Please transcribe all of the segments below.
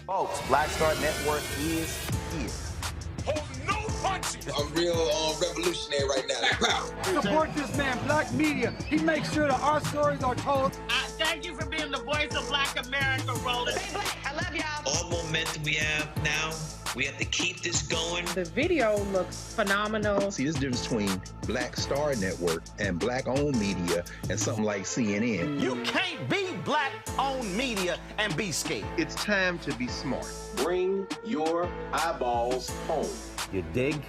Folks, Black Star Network is here. Hold no punches. I'm real revolutionary right now. Support this man, Black Media. He makes sure that our stories are told. Thank Thank you for being the voice of Black America, Roland. Stay black. I love y'all. All momentum we have now, we have to keep this going. The video looks phenomenal. See, there's a difference between Black Star Network and Black-owned media and something like CNN. You can't be Black-owned media and be scared. It's time to be smart. Bring your eyeballs home. You dig?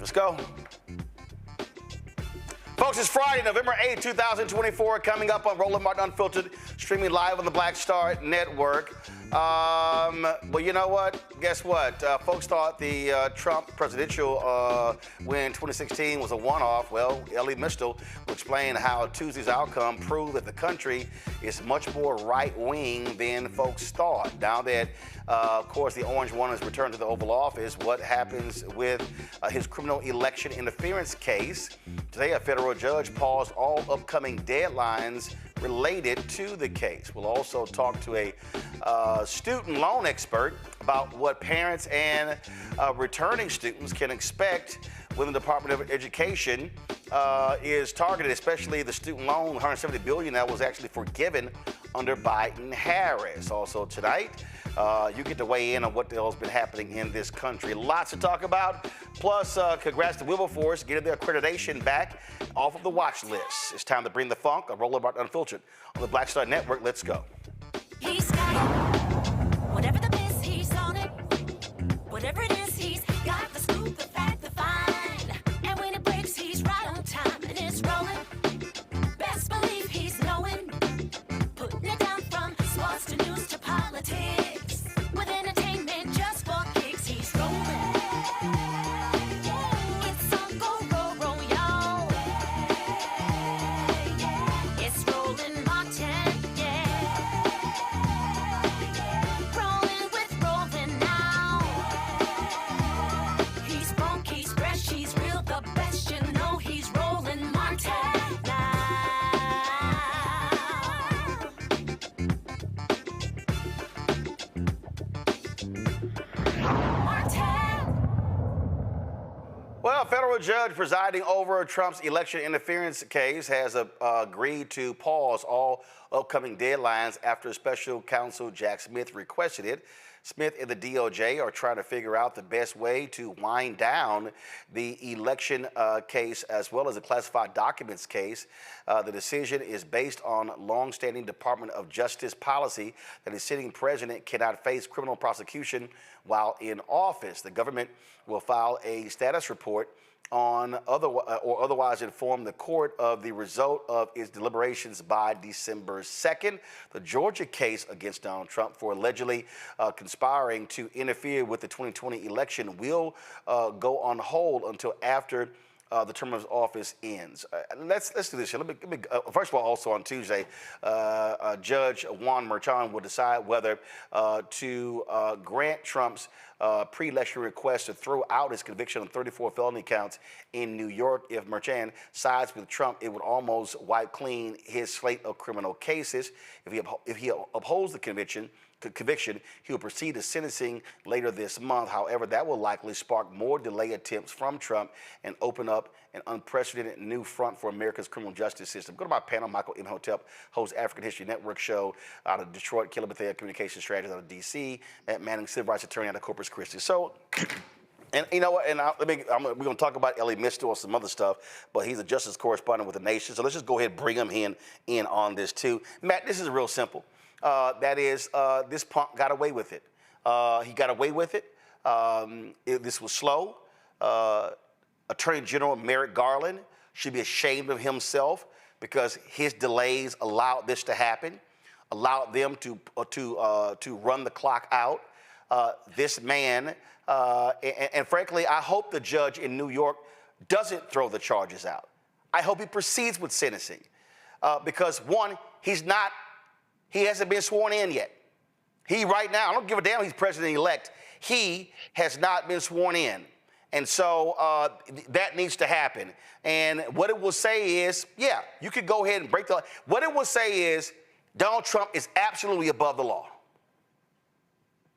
Let's go. Folks, it's Friday, November 8, 2024, coming up on Roland Martin Unfiltered, streaming live on the Black Star Network. Well, you know what? Guess what? Folks thought the Trump presidential win in 2016 was a one-off. Well, Elie Mystal will explain how Tuesday's outcome proved that the country is much more right-wing than folks thought. Now that, of course, the Orange One has returned to the Oval Office, what happens with his criminal election interference case? Today, a federal judge paused all upcoming deadlines related to the case. We'll also talk to a student loan expert about what parents and returning students can expect when the Department of Education is targeted, especially the student loan, $170 billion that was actually forgiven under Biden-Harris. Also tonight, you get to weigh in on what the hell has been happening in this country. Lots to talk about. Plus, congrats to Wilberforce getting their accreditation back off of the watch list. It's time to bring the funk on Roland Martin Unfiltered on the Black Star Network. Let's go. He's got it. Whatever the miss, he's on it. Whatever it is, he's got the scoop, the fact, the find. And when it breaks, he's right on time and it's rolling. Best believe he's knowing. Putting it down from sports to news to politics. With entertainment just for kicks, he's rolling. It's on go, roll, roll, y'all. It's Roland Martin, yeah. Rolling with Roland now. He's funky, he's fresh, he's real, the best, you know he's Roland Martin now. Well, a federal judge presiding over Trump's election interference case has agreed to pause all upcoming deadlines after special counsel Jack Smith requested it. Smith and the DOJ are trying to figure out the best way to wind down the election case as well as the classified documents case. The decision is based on longstanding Department of Justice policy that a sitting president cannot face criminal prosecution while in office. The government will file a status report on otherwise inform the court of the result of its deliberations by December 2nd. The Georgia case against Donald Trump for allegedly conspiring to interfere with the 2020 election will go on hold until after the term of his office ends. Let's do this here. First of all, also on Tuesday, Judge Juan Merchan will decide whether to grant Trump's pre-election request to throw out his conviction on 34 felony counts in New York. If Merchan sides with Trump, it would almost wipe clean his slate of criminal cases. If he upholds the conviction, he will proceed to sentencing later this month. However, that will likely spark more delay attempts from Trump and open up an unprecedented new front for America's criminal justice system. Go to my panel, Michael Imhotep, hosts African History Network show out of Detroit, Killer Bethea Communication Strategist out of D.C., Matt Manning, Civil Rights Attorney out of Corpus Christi. So, and you know what, and we're going to talk about Elie Mystal or some other stuff, but he's a justice correspondent with The Nation, so let's just go ahead and bring him in on this too. Matt, this is real simple. That is, this punk got away with it. He got away with it. This was slow. Attorney General Merrick Garland should be ashamed of himself because his delays allowed this to happen, allowed them to run the clock out. This man, and frankly, I hope the judge in New York doesn't throw the charges out. I hope he proceeds with sentencing because one, he hasn't been sworn in yet. He right now, I don't give a damn he's president-elect. He has not been sworn in. And so that needs to happen. And what it will say is, yeah, you could go ahead and break the law. What it will say is Donald Trump is absolutely above the law.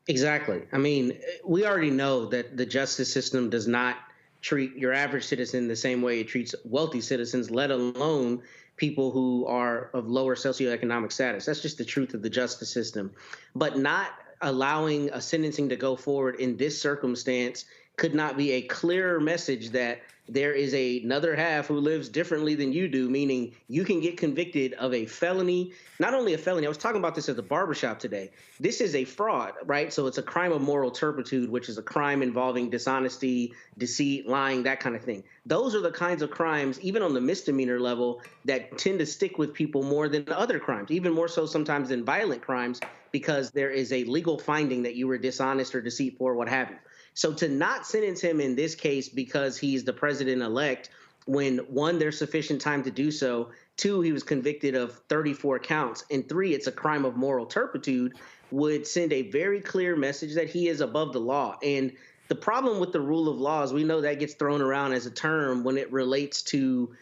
Exactly. I mean, we already know that the justice system does not treat your average citizen the same way it treats wealthy citizens, let alone people who are of lower socioeconomic status. That's just the truth of the justice system. But not allowing a sentencing to go forward in this circumstance could not be a clearer message that there is another half who lives differently than you do, meaning you can get convicted of a felony, not only a felony. I was talking about this at the barbershop today. This is a fraud, right? So it's a crime of moral turpitude, which is a crime involving dishonesty, deceit, lying, that kind of thing. Those are the kinds of crimes, even on the misdemeanor level, that tend to stick with people more than other crimes, even more so sometimes than violent crimes, because there is a legal finding that you were dishonest or deceitful or what have you. So to not sentence him in this case because he's the president-elect, when one, there's sufficient time to do so, two, he was convicted of 34 counts, and three, it's a crime of moral turpitude, would send a very clear message that he is above the law. And the problem with the rule of law is we know that gets thrown around as a term when it relates to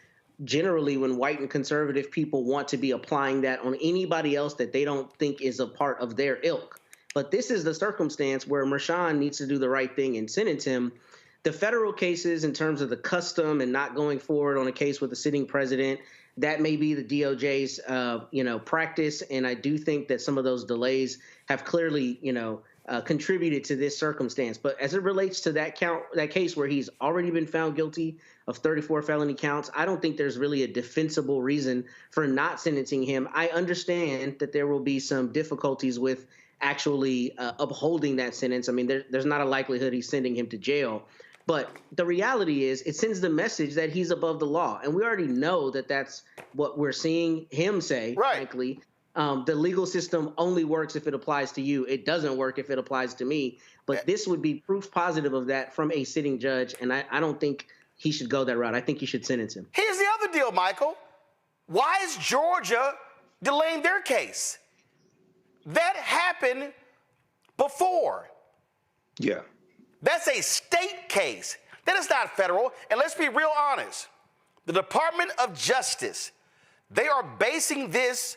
generally when white and conservative people want to be applying that on anybody else that they don't think is a part of their ilk. But this is the circumstance where Mershon needs to do the right thing and sentence him. The federal cases, in terms of the custom and not going forward on a case with the sitting president, that may be the DOJ's, practice. And I do think that some of those delays have clearly, contributed to this circumstance. But as it relates to that case where he's already been found guilty of 34 felony counts, I don't think there's really a defensible reason for not sentencing him. I understand that there will be some difficulties with actually upholding that sentence. I mean, there's not a likelihood he's sending him to jail. But the reality is it sends the message that he's above the law. And we already know that that's what we're seeing him say, right. Frankly. The legal system only works if it applies to you. It doesn't work if it applies to me. But this would be proof positive of that from a sitting judge. And I don't think he should go that route. I think he should sentence him. Here's the other deal, Michael. Why is Georgia delaying their case? That happened before. Yeah. That's a state case. That is not federal. And let's be real honest. The Department of Justice, they are basing this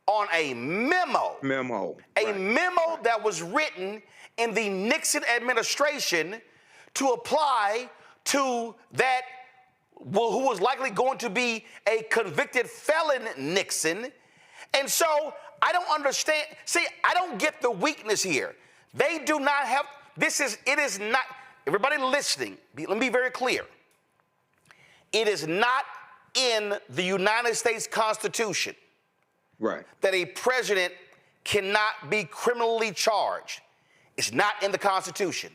on a memo. A memo that was written in the Nixon administration to apply to that who was likely going to be a convicted felon Nixon. And so I don't understand. See, I don't get the weakness here. They do not have, it is not, everybody listening, let me be very clear. It is not in the United States Constitution that a president cannot be criminally charged. It's not in the Constitution.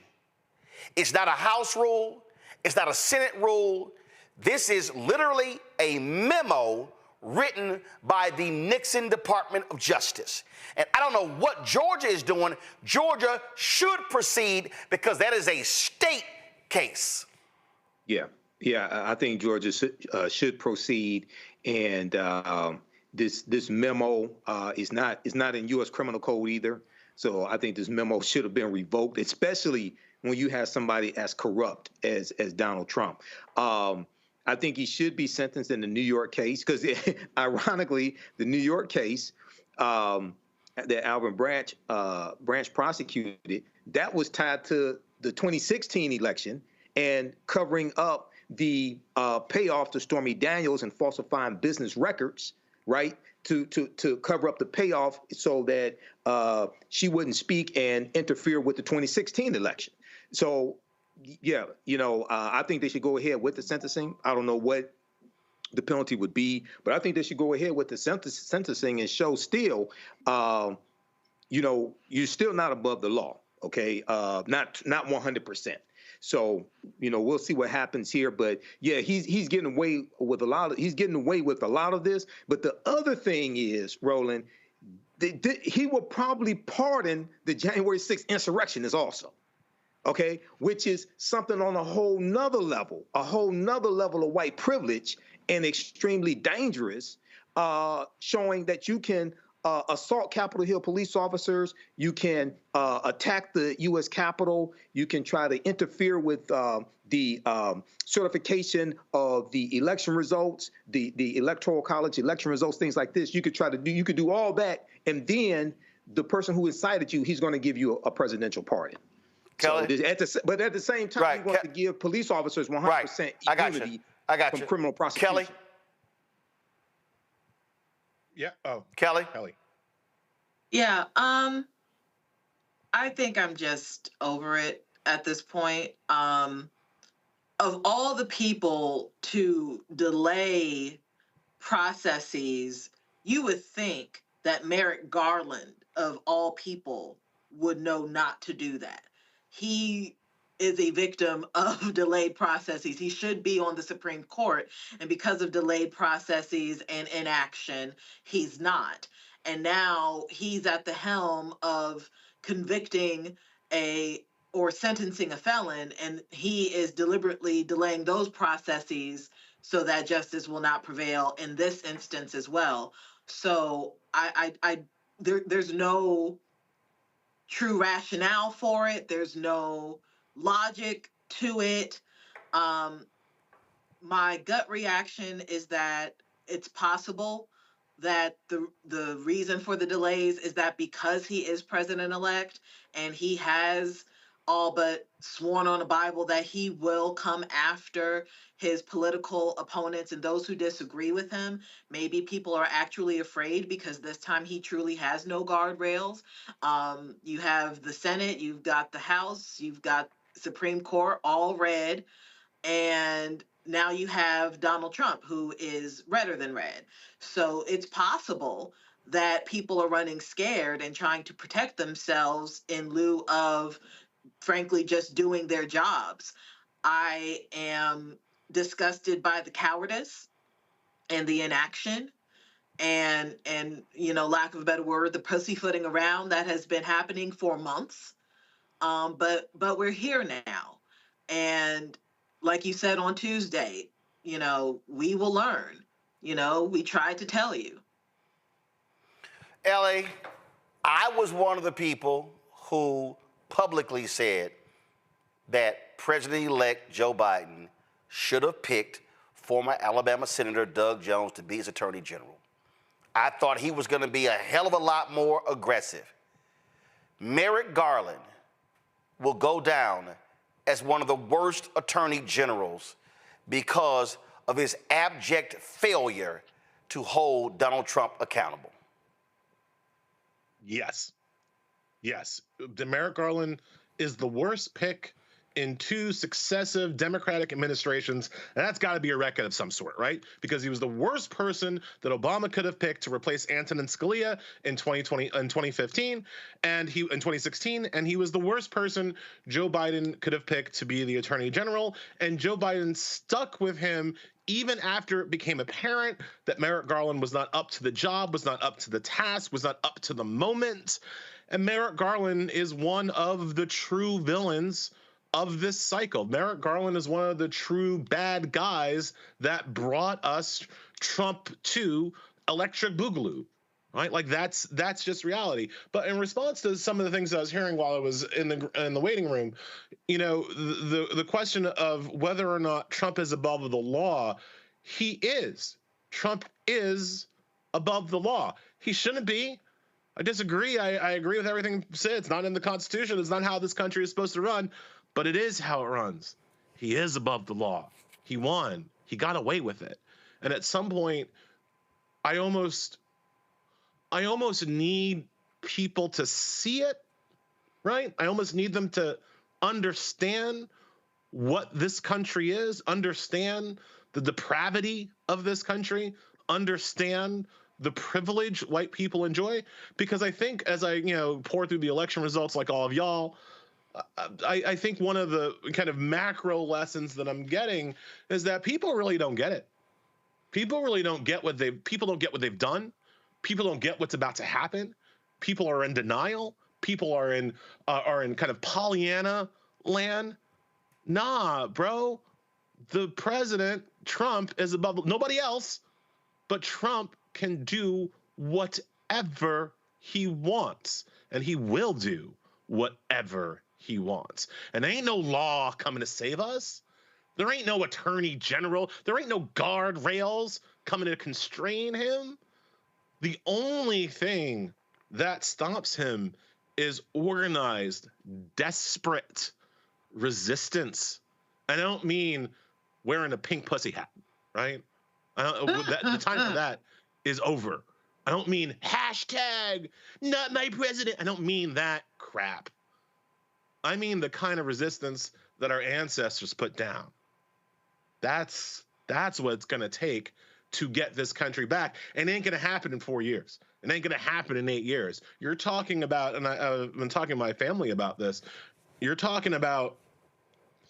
It's not a House rule. It's not a Senate rule. This is literally a memo written by the Nixon Department of Justice. And I don't know what Georgia is doing. Georgia should proceed because that is a state case. Yeah, I think Georgia should proceed. And this memo is not in U.S. criminal code either. So I think this memo should have been revoked, especially when you have somebody as corrupt as Donald Trump. I think he should be sentenced in the New York case because, ironically, the New York case that Alvin Branch prosecuted, that was tied to the 2016 election and covering up the payoff to Stormy Daniels and falsifying business records, right, to cover up the payoff so that she wouldn't speak and interfere with the 2016 election. So, yeah, I think they should go ahead with the sentencing. I don't know what the penalty would be, but I think they should go ahead with the sentencing and show still, you're still not above the law, okay? Not 100%. So, we'll see what happens here. But yeah, he's getting away with a lot of this. But the other thing is, Roland, he will probably pardon the January 6th insurrectionists also. Okay, which is something on a whole nother level of white privilege and extremely dangerous, showing that you can assault Capitol Hill police officers, you can attack the U.S. Capitol, you can try to interfere with the certification of the election results, the Electoral College election results, things like this. You could do all that, and then the person who incited you, he's going to give you a presidential pardon. Kelly? So but at the same time, you want to give police officers 100% immunity from criminal prosecution. Kelly? Yeah. Oh. Kelly? Yeah. I think I'm just over it. at this point. Of all the people to delay processes, you would think that Merrick Garland, of all people, would know not to do that. He is a victim of delayed processes. He should be on the Supreme Court, and because of delayed processes and inaction, he's not. And now he's at the helm of convicting a or sentencing a felon, and he is deliberately delaying those processes so that justice will not prevail in this instance as well. So there's no true rationale for it. There's no logic to it. My gut reaction is that it's possible that the reason for the delays is that because he is president-elect and he has all but sworn on the Bible that he will come after his political opponents and those who disagree with him. Maybe people are actually afraid because this time he truly has no guardrails. You have the Senate, you've got the House, you've got Supreme Court, all red, and now you have Donald Trump, who is redder than red. So it's possible that people are running scared and trying to protect themselves in lieu of, frankly, just doing their jobs. I am disgusted by the cowardice and the inaction and lack of a better word, the pussyfooting around that has been happening for months. But we're here now, and like you said on Tuesday, we will learn. We tried to tell you. Elie, I was one of the people who publicly said that President-elect Joe Biden should have picked former Alabama Senator Doug Jones to be his Attorney General. I thought he was going to be a hell of a lot more aggressive. Merrick Garland will go down as one of the worst attorney generals because of his abject failure to hold Donald Trump accountable. Yes. Merrick Garland is the worst pick in 2 successive Democratic administrations, and that's got to be a record of some sort, right? Because he was the worst person that Obama could have picked to replace Antonin Scalia in 2015, and in 2016, and he was the worst person Joe Biden could have picked to be the Attorney General, and Joe Biden stuck with him even after it became apparent that Merrick Garland was not up to the job, was not up to the task, was not up to the moment. And Merrick Garland is one of the true villains of this cycle. Merrick Garland is one of the true bad guys that brought us Trump to Electric Boogaloo, right? Like that's just reality. But in response to some of the things I was hearing while I was in the waiting room, the question of whether or not Trump is above the law, he is. Trump is above the law. He shouldn't be. I disagree. I agree with everything said. It's not in the Constitution. It's not how this country is supposed to run. But it is how it runs. He is above the law. He won. He got away with it. And at some point, I almost need people to see it, right? I almost need them to understand what this country is, understand the depravity of this country, understand the privilege white people enjoy. Because I think as I, pour through the election results like all of y'all, I think one of the kind of macro lessons that I'm getting is that people really don't get it. People really don't get people don't get what they've done. People don't get what's about to happen. People are in denial. People are in kind of Pollyanna land. Nah, bro. The president, Trump, is above nobody else, but Trump can do whatever he wants, and he will do whatever he wants. And there ain't no law coming to save us. There ain't no attorney general. There ain't no guardrails coming to constrain him. The only thing that stops him is organized, desperate resistance. I don't mean wearing a pink pussy hat, right? The time for that is over. I don't mean hashtag not my president. I don't mean that crap. I mean the kind of resistance that our ancestors put down. That's what it's going to take to get this country back. And it ain't going to happen in 4 years. It ain't going to happen in 8 years. You're talking about, and I've been talking to my family about this, you're talking about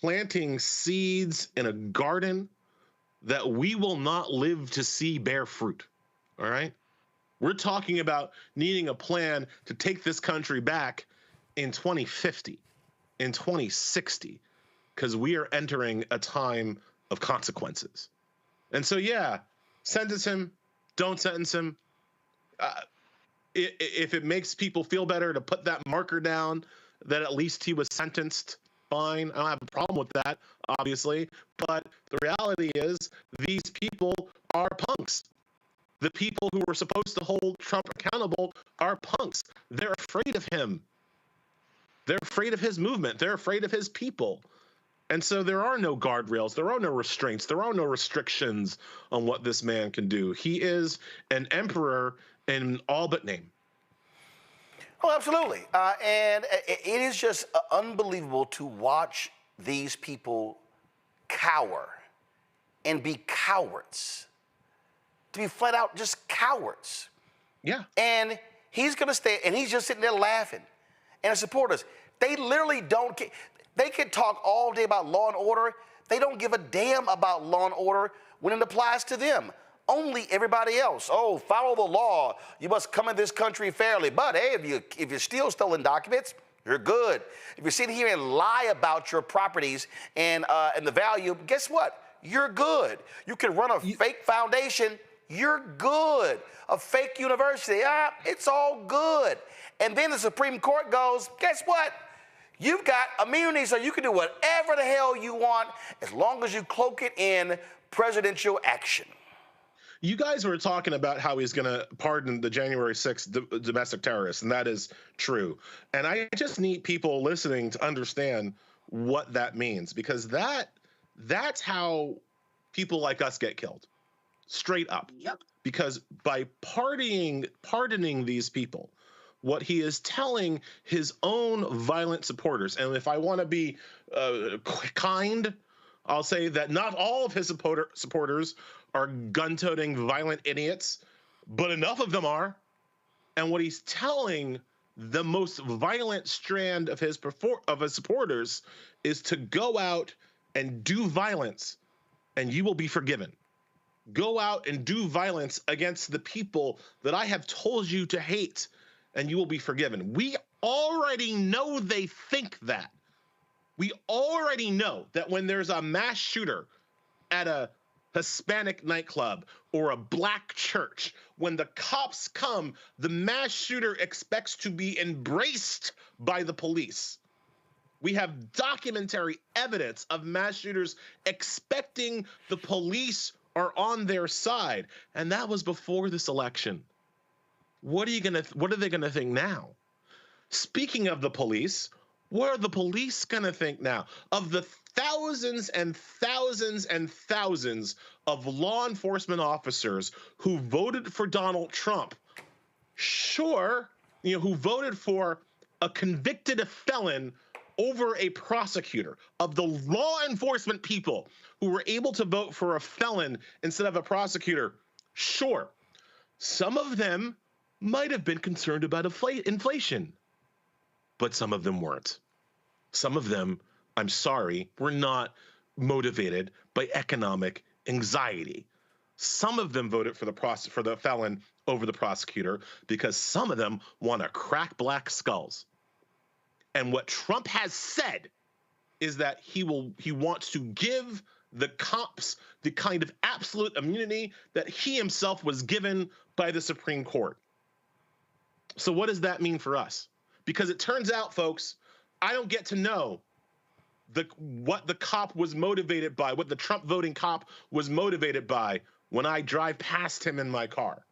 planting seeds in a garden that we will not live to see bear fruit, all right? We're talking about needing a plan to take this country back in 2050, in 2060, because we are entering a time of consequences. And so, yeah, sentence him, don't sentence him. If it makes people feel better to put that marker down that at least he was sentenced, fine. I don't have a problem with that, obviously. But the reality is these people are punks. The people who were supposed to hold Trump accountable are punks. They're afraid of him. They're afraid of his movement. They're afraid of his people. And so there are no guardrails. There are no restraints. There are no restrictions on what this man can do. He is an emperor in all but name. Oh, absolutely. And it is just unbelievable to watch these people cower and be cowards. To be flat out just cowards. Yeah. And he's going to stay, and he's just sitting there laughing. And his supporters, they literally don't care. They can talk all day about law and order. They don't give a damn about law and order when it applies to them. Only everybody else. Oh, follow the law. You must come in this country fairly. But hey, if you steal stolen documents, you're good. If you sit here and lie about your properties and the value, guess what? You're good. You can run a fake foundation. You're good. A fake university. It's all good. And then the Supreme Court goes, guess what? You've got immunity, so you can do whatever the hell you want as long as you cloak it in presidential action. You guys were talking about how he's going to pardon the January 6th domestic terrorists, and that is true. And I just need people listening to understand what that means, because that's how people like us get killed, straight up. Yep. Because by pardoning these people, what he is telling his own violent supporters, and if I want to be kind, I'll say that not all of his supporters are gun-toting violent idiots, but enough of them are. And what he's telling the most violent strand of his supporters is to go out and do violence, and you will be forgiven. Go out and do violence against the people that I have told you to hate, and you will be forgiven. We already know they think that. We already know that when there's a mass shooter at a Hispanic nightclub or a black church, when the cops come, the mass shooter expects to be embraced by the police. We have documentary evidence of mass shooters expecting the police are on their side. And that was before this election. What are they gonna think now? Speaking of the police, what are the police gonna think now? Of the thousands and thousands and thousands of law enforcement officers who voted for Donald Trump, sure, who voted for a convicted felon over a prosecutor, of the law enforcement people who were able to vote for a felon instead of a prosecutor, sure, some of them might have been concerned about inflation, but some of them weren't. Some of them, I'm sorry, were not motivated by economic anxiety. Some of them voted for the felon over the prosecutor because some of them want to crack black skulls. And what Trump has said is that he wants to give the cops the kind of absolute immunity that he himself was given by the Supreme Court. So what does that mean for us? Because it turns out, folks, I don't get to know what the cop was motivated by, what the Trump voting cop was motivated by when I drive past him in my car.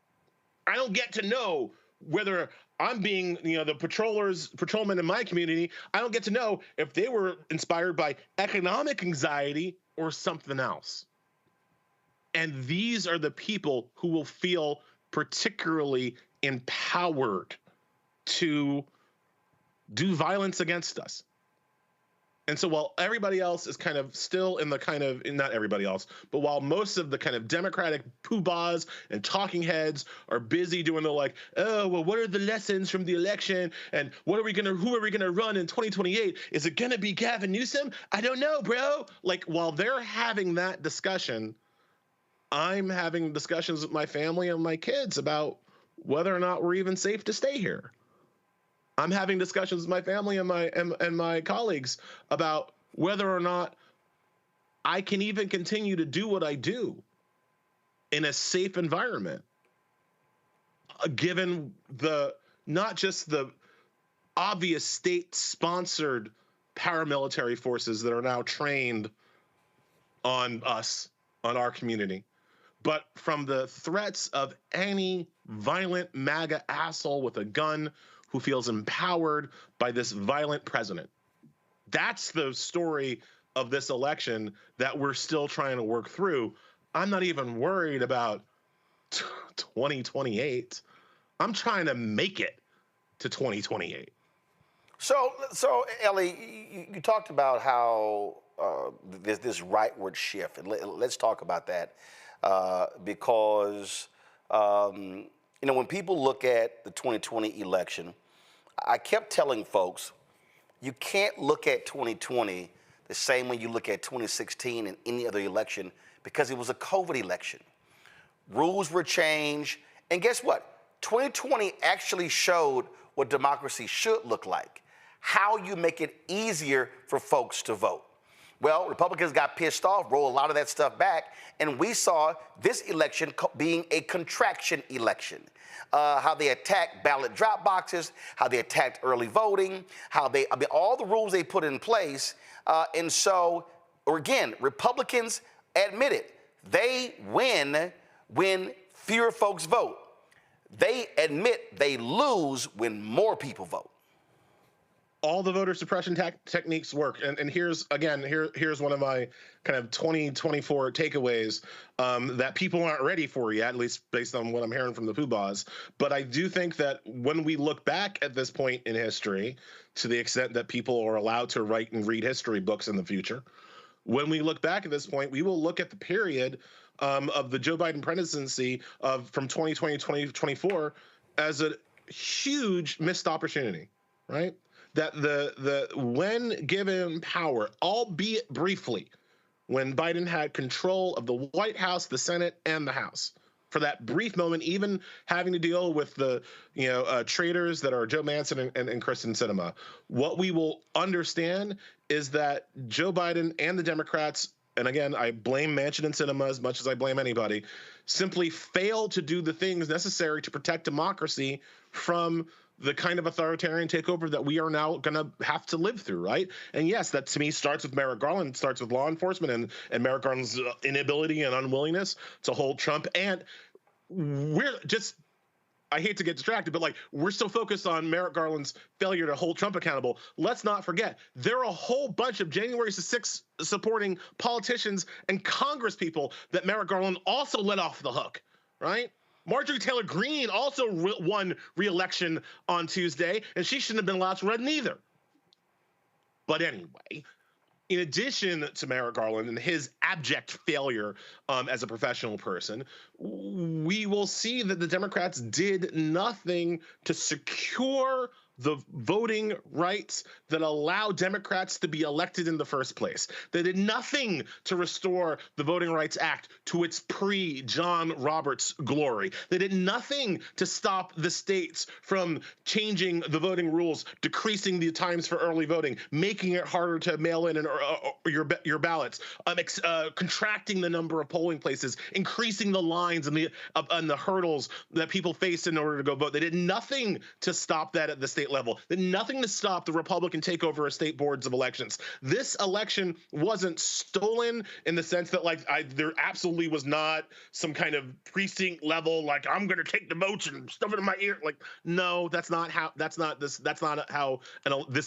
I don't get to know whether I'm being, the patrolmen in my community, I don't get to know if they were inspired by economic anxiety or something else. And these are the people who will feel particularly empowered to do violence against us. And so while everybody else is kind of still in the kind of, not everybody else, but while most of the kind of Democratic poobahs and talking heads are busy doing the like, oh, well, what are the lessons from the election? And who are we going to run in 2028? Is it going to be Gavin Newsom? I don't know, bro. Like, while they're having that discussion, I'm having discussions with my family and my kids about whether or not we're even safe to stay here. I'm having discussions with my family and my colleagues about whether or not I can even continue to do what I do in a safe environment, given not just the obvious state-sponsored paramilitary forces that are now trained on us, on our community, but from the threats of any violent MAGA asshole with a gun who feels empowered by this violent president. That's the story of this election that we're still trying to work through. I'm not even worried about 2028. I'm trying to make it to 2028. So Elie, you talked about how there's this rightward shift, and let's talk about that because when people look at the 2020 election, I kept telling folks, you can't look at 2020 the same way you look at 2016 and any other election because it was a COVID election. Rules were changed, and guess what? 2020 actually showed what democracy should look like, how you make it easier for folks to vote. Well, Republicans got pissed off, rolled a lot of that stuff back, and we saw this election being a contraction election. How they attacked ballot drop boxes, how they attacked early voting, all the rules they put in place. And so, again, Republicans admit it. They win when fewer folks vote. They admit they lose when more people vote. All the voter suppression techniques work. And here's one of my kind of 2024 takeaways that people aren't ready for yet, at least based on what I'm hearing from the poobahs. But I do think that when we look back at this point in history, to the extent that people are allowed to write and read history books in the future, when we look back at this point, we will look at the period of the Joe Biden presidency from 2020 to 2024 as a huge missed opportunity, right? That when given power, albeit briefly, when Biden had control of the White House, the Senate, and the House, for that brief moment, even having to deal with the traitors that are Joe Manchin and Kristen Sinema, what we will understand is that Joe Biden and the Democrats, and again, I blame Manchin and Sinema as much as I blame anybody, simply failed to do the things necessary to protect democracy from the kind of authoritarian takeover that we are now going to have to live through, right? And yes, that to me starts with Merrick Garland, starts with law enforcement and Merrick Garland's inability and unwillingness to hold Trump. And I hate to get distracted, but we're so focused on Merrick Garland's failure to hold Trump accountable. Let's not forget, there are a whole bunch of January 6th supporting politicians and Congress people that Merrick Garland also let off the hook, right? Marjorie Taylor Greene also won re-election on Tuesday, and she shouldn't have been allowed to run either. But anyway, in addition to Merrick Garland and his abject failure as a professional person, we will see that the Democrats did nothing to secure the voting rights that allow Democrats to be elected in the first place. They did nothing to restore the Voting Rights Act to its pre-John Roberts glory. They did nothing to stop the states from changing the voting rules, decreasing the times for early voting, making it harder to mail in your ballots, contracting the number of polling places, increasing the lines and the hurdles that people face in order to go vote. They did nothing to stop that at the state level. They did nothing to stop the Republican takeover of state boards of elections. This election wasn't stolen in the sense that there absolutely was not some kind of precinct level I'm going to take the votes and stuff it in my ear. No, that's not how this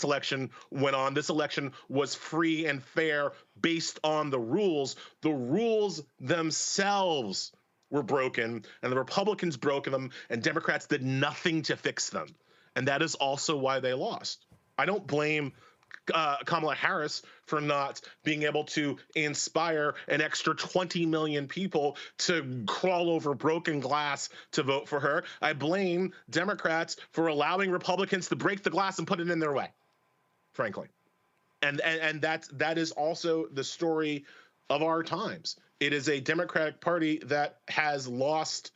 election went on. This election was free and fair based on the rules. The rules themselves were broken, and the Republicans broke them, and Democrats did nothing to fix them. And that is also why they lost. I don't blame Kamala Harris for not being able to inspire an extra 20 million people to crawl over broken glass to vote for her. I blame Democrats for allowing Republicans to break the glass and put it in their way, frankly. And that is also the story of our times. It is a Democratic Party that has lost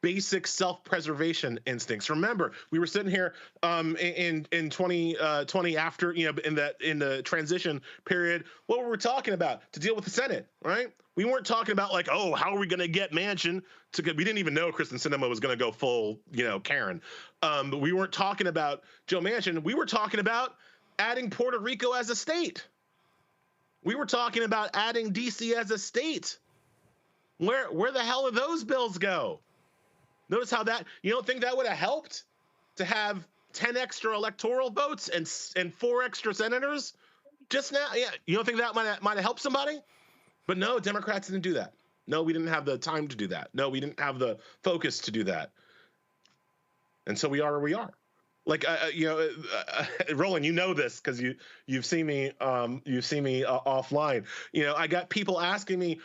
basic self-preservation instincts. Remember, we were sitting here in 2020 after, in the transition period. What were we talking about? To deal with the Senate, right? We weren't talking about like, oh, how are we going to get Manchin to? We didn't even know Kristen Sinema was going to go full, Karen. But we weren't talking about Joe Manchin. We were talking about adding Puerto Rico as a state. We were talking about adding DC as a state. Where the hell did those bills go? Notice how that, you don't think that would have helped to have 10 extra electoral votes and 4 extra senators just now? Yeah, you don't think that might have helped somebody? But no, Democrats didn't do that. No, we didn't have the time to do that. No, we didn't have the focus to do that. And so we are where we are. Like, Roland, you know this because you've seen me offline. I got people asking me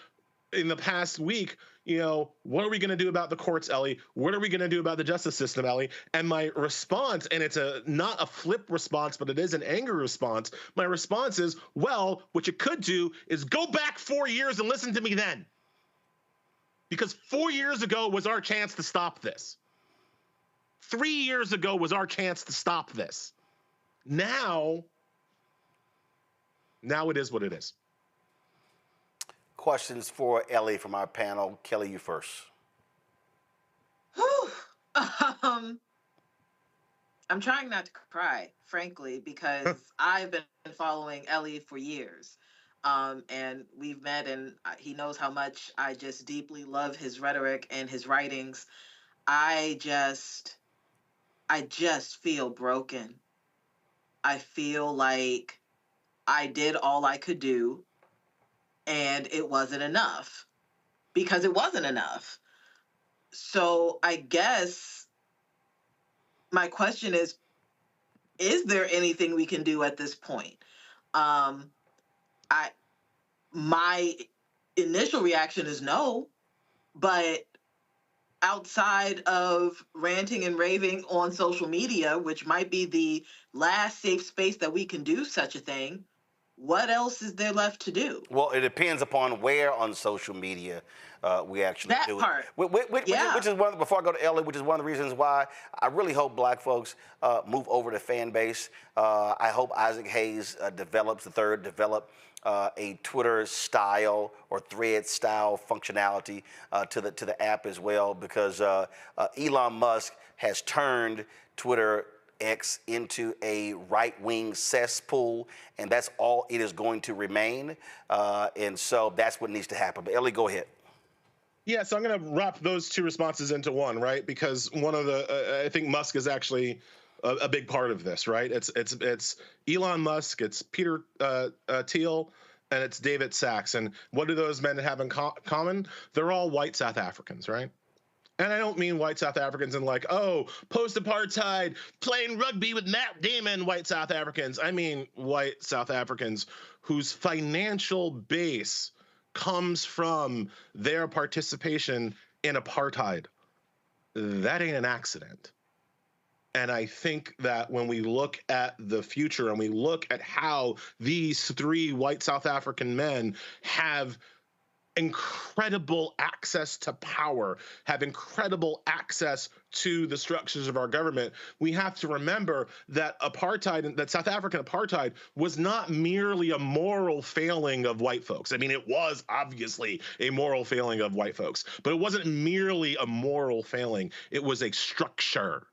in the past week, what are we going to do about the courts, Elie? What are we going to do about the justice system, Elie? And my response, and it's not a flip response, but it is an angry response. My response is, well, what you could do is go back 4 years and listen to me then. Because 4 years ago was our chance to stop this. 3 years ago was our chance to stop this. Now it is what it is. Questions for Elie from our panel. Kelly, you first. I'm trying not to cry, frankly, because I've been following Elie for years. And we've met, and he knows how much I just deeply love his rhetoric and his writings. I just feel broken. I feel like I did all I could do, and it wasn't enough, because it wasn't enough. So I guess my question is there anything we can do at this point? My initial reaction is no, but outside of ranting and raving on social media, which might be the last safe space that we can do such a thing, what else is there left to do? Well, it depends upon where on social media we actually do part. Which is one. Before I go to Elie, which is one of the reasons why I really hope Black folks move over to fan base. I hope Isaac Hayes develop a Twitter style or thread style functionality to the app as well, because Elon Musk has turned Twitter X into a right-wing cesspool, and that's all it is going to remain. And so that's what needs to happen. But Elie, go ahead. Yeah, so I'm going to wrap those two responses into one, right? Because one of the, I think Musk is actually a big part of this, right? It's Elon Musk, it's Peter Thiel, and it's David Sachs. And what do those men have in common? They're all white South Africans, right? And I don't mean white South Africans in like, oh, post-apartheid, playing rugby with Matt Damon white South Africans. I mean white South Africans whose financial base comes from their participation in apartheid. That ain't an accident. And I think that when we look at the future and we look at how these three white South African men have incredible access to power, have incredible access to the structures of our government, we have to remember that apartheid, that South African apartheid, was not merely a moral failing of white folks. I mean, it was obviously a moral failing of white folks, but it wasn't merely a moral failing. It was a structure.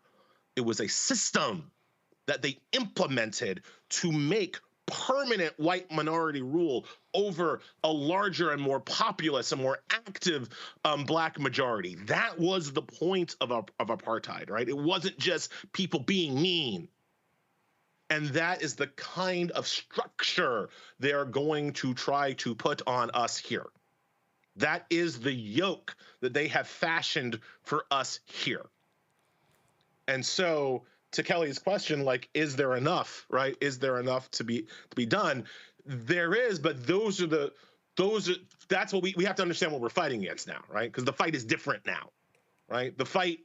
It was a system that they implemented to make permanent white minority rule over a larger and more populous and more active Black majority. That was the point of apartheid, right? It wasn't just people being mean. And that is the kind of structure they're going to try to put on us here. That is the yoke that they have fashioned for us here. And so to Kelly's question, like, is there enough, right? Is there enough to be done? There is, but that's what we have to understand what we're fighting against now, right? Because the fight is different now, right? The fight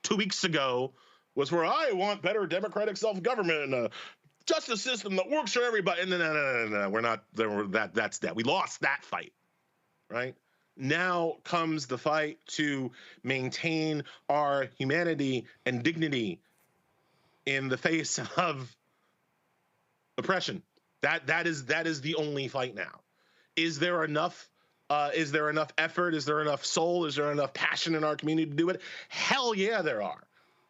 2 weeks ago was where I want better democratic self-government and a justice system that works for everybody. And no, we're not. That's that. We lost that fight, right? Now comes the fight to maintain our humanity and dignity in the face of oppression. That is the only fight now. Is there enough? Is there enough effort? Is there enough soul? Is there enough passion in our community to do it? Hell yeah, there are.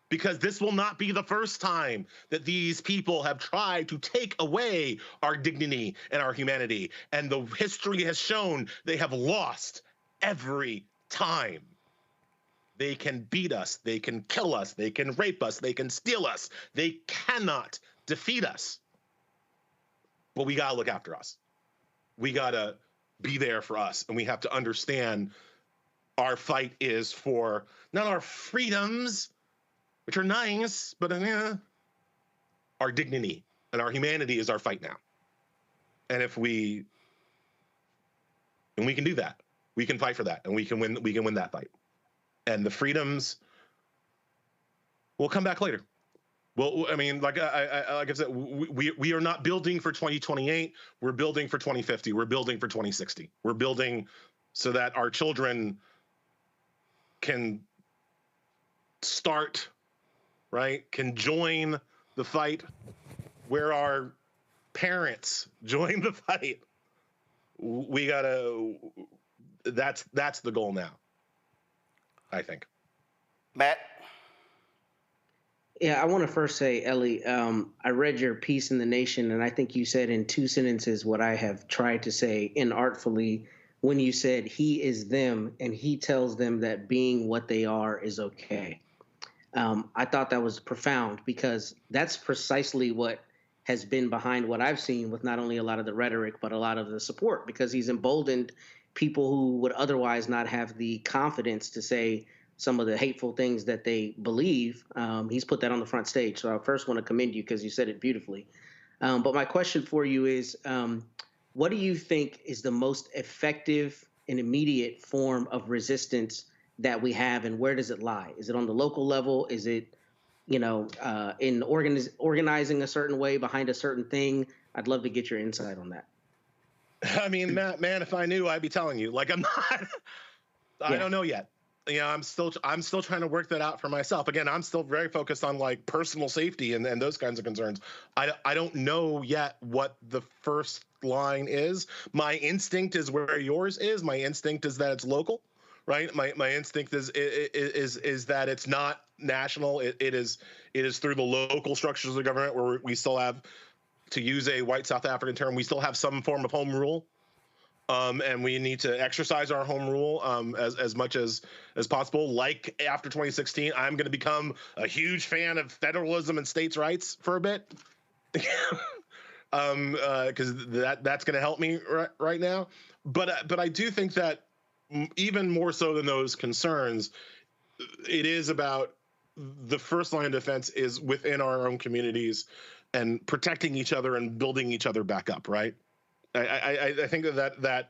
Because this will not be the first time that these people have tried to take away our dignity and our humanity. And the history has shown they have lost every time. They can beat us, they can kill us, they can rape us, they can steal us. They cannot defeat us. But we gotta look after us. We gotta be there for us. And we have to understand our fight is for not our freedoms, which are nice, but our dignity and our humanity is our fight now. And we can do that. We can fight for that, and we can win that fight. And the freedoms will come back later. Well, I mean, like I said, we are not building for 2028. We're building for 2050. We're building for 2060. We're building so that our children can start, right? Can join the fight where our parents join the fight. We gotta. That's the goal now, I think. Matt? Yeah, I want to first say, Elie, I read your piece in The Nation, and I think you said in 2 sentences what I have tried to say inartfully when you said he is them and he tells them that being what they are is okay. I thought that was profound because that's precisely what has been behind what I've seen with not only a lot of the rhetoric, but a lot of the support, because he's emboldened people who would otherwise not have the confidence to say some of the hateful things that they believe. He's put that on the front stage. So I first want to commend you because you said it beautifully. But my question for you is, what do you think is the most effective and immediate form of resistance that we have, and where does it lie? Is it on the local level? Is it, in organizing a certain way behind a certain thing? I'd love to get your insight on that. I mean, Matt, man, if I knew, I'd be telling you. Like, I'm not. I don't know yet. I'm still trying to work that out for myself. Again, I'm still very focused on like personal safety and those kinds of concerns. I don't know yet what the first line is. My instinct is where yours is. My instinct is that it's local, right? My instinct is that it's not national. It is through the local structures of the government where we still have, to use a white South African term, we still have some form of home rule. And we need to exercise our home rule as much as possible. Like after 2016, I'm going to become a huge fan of federalism and states' rights for a bit, because that's going to help me right now. But I do think that even more so than those concerns, it is about the first line of defense is within our own communities and protecting each other and building each other back up, right? I think that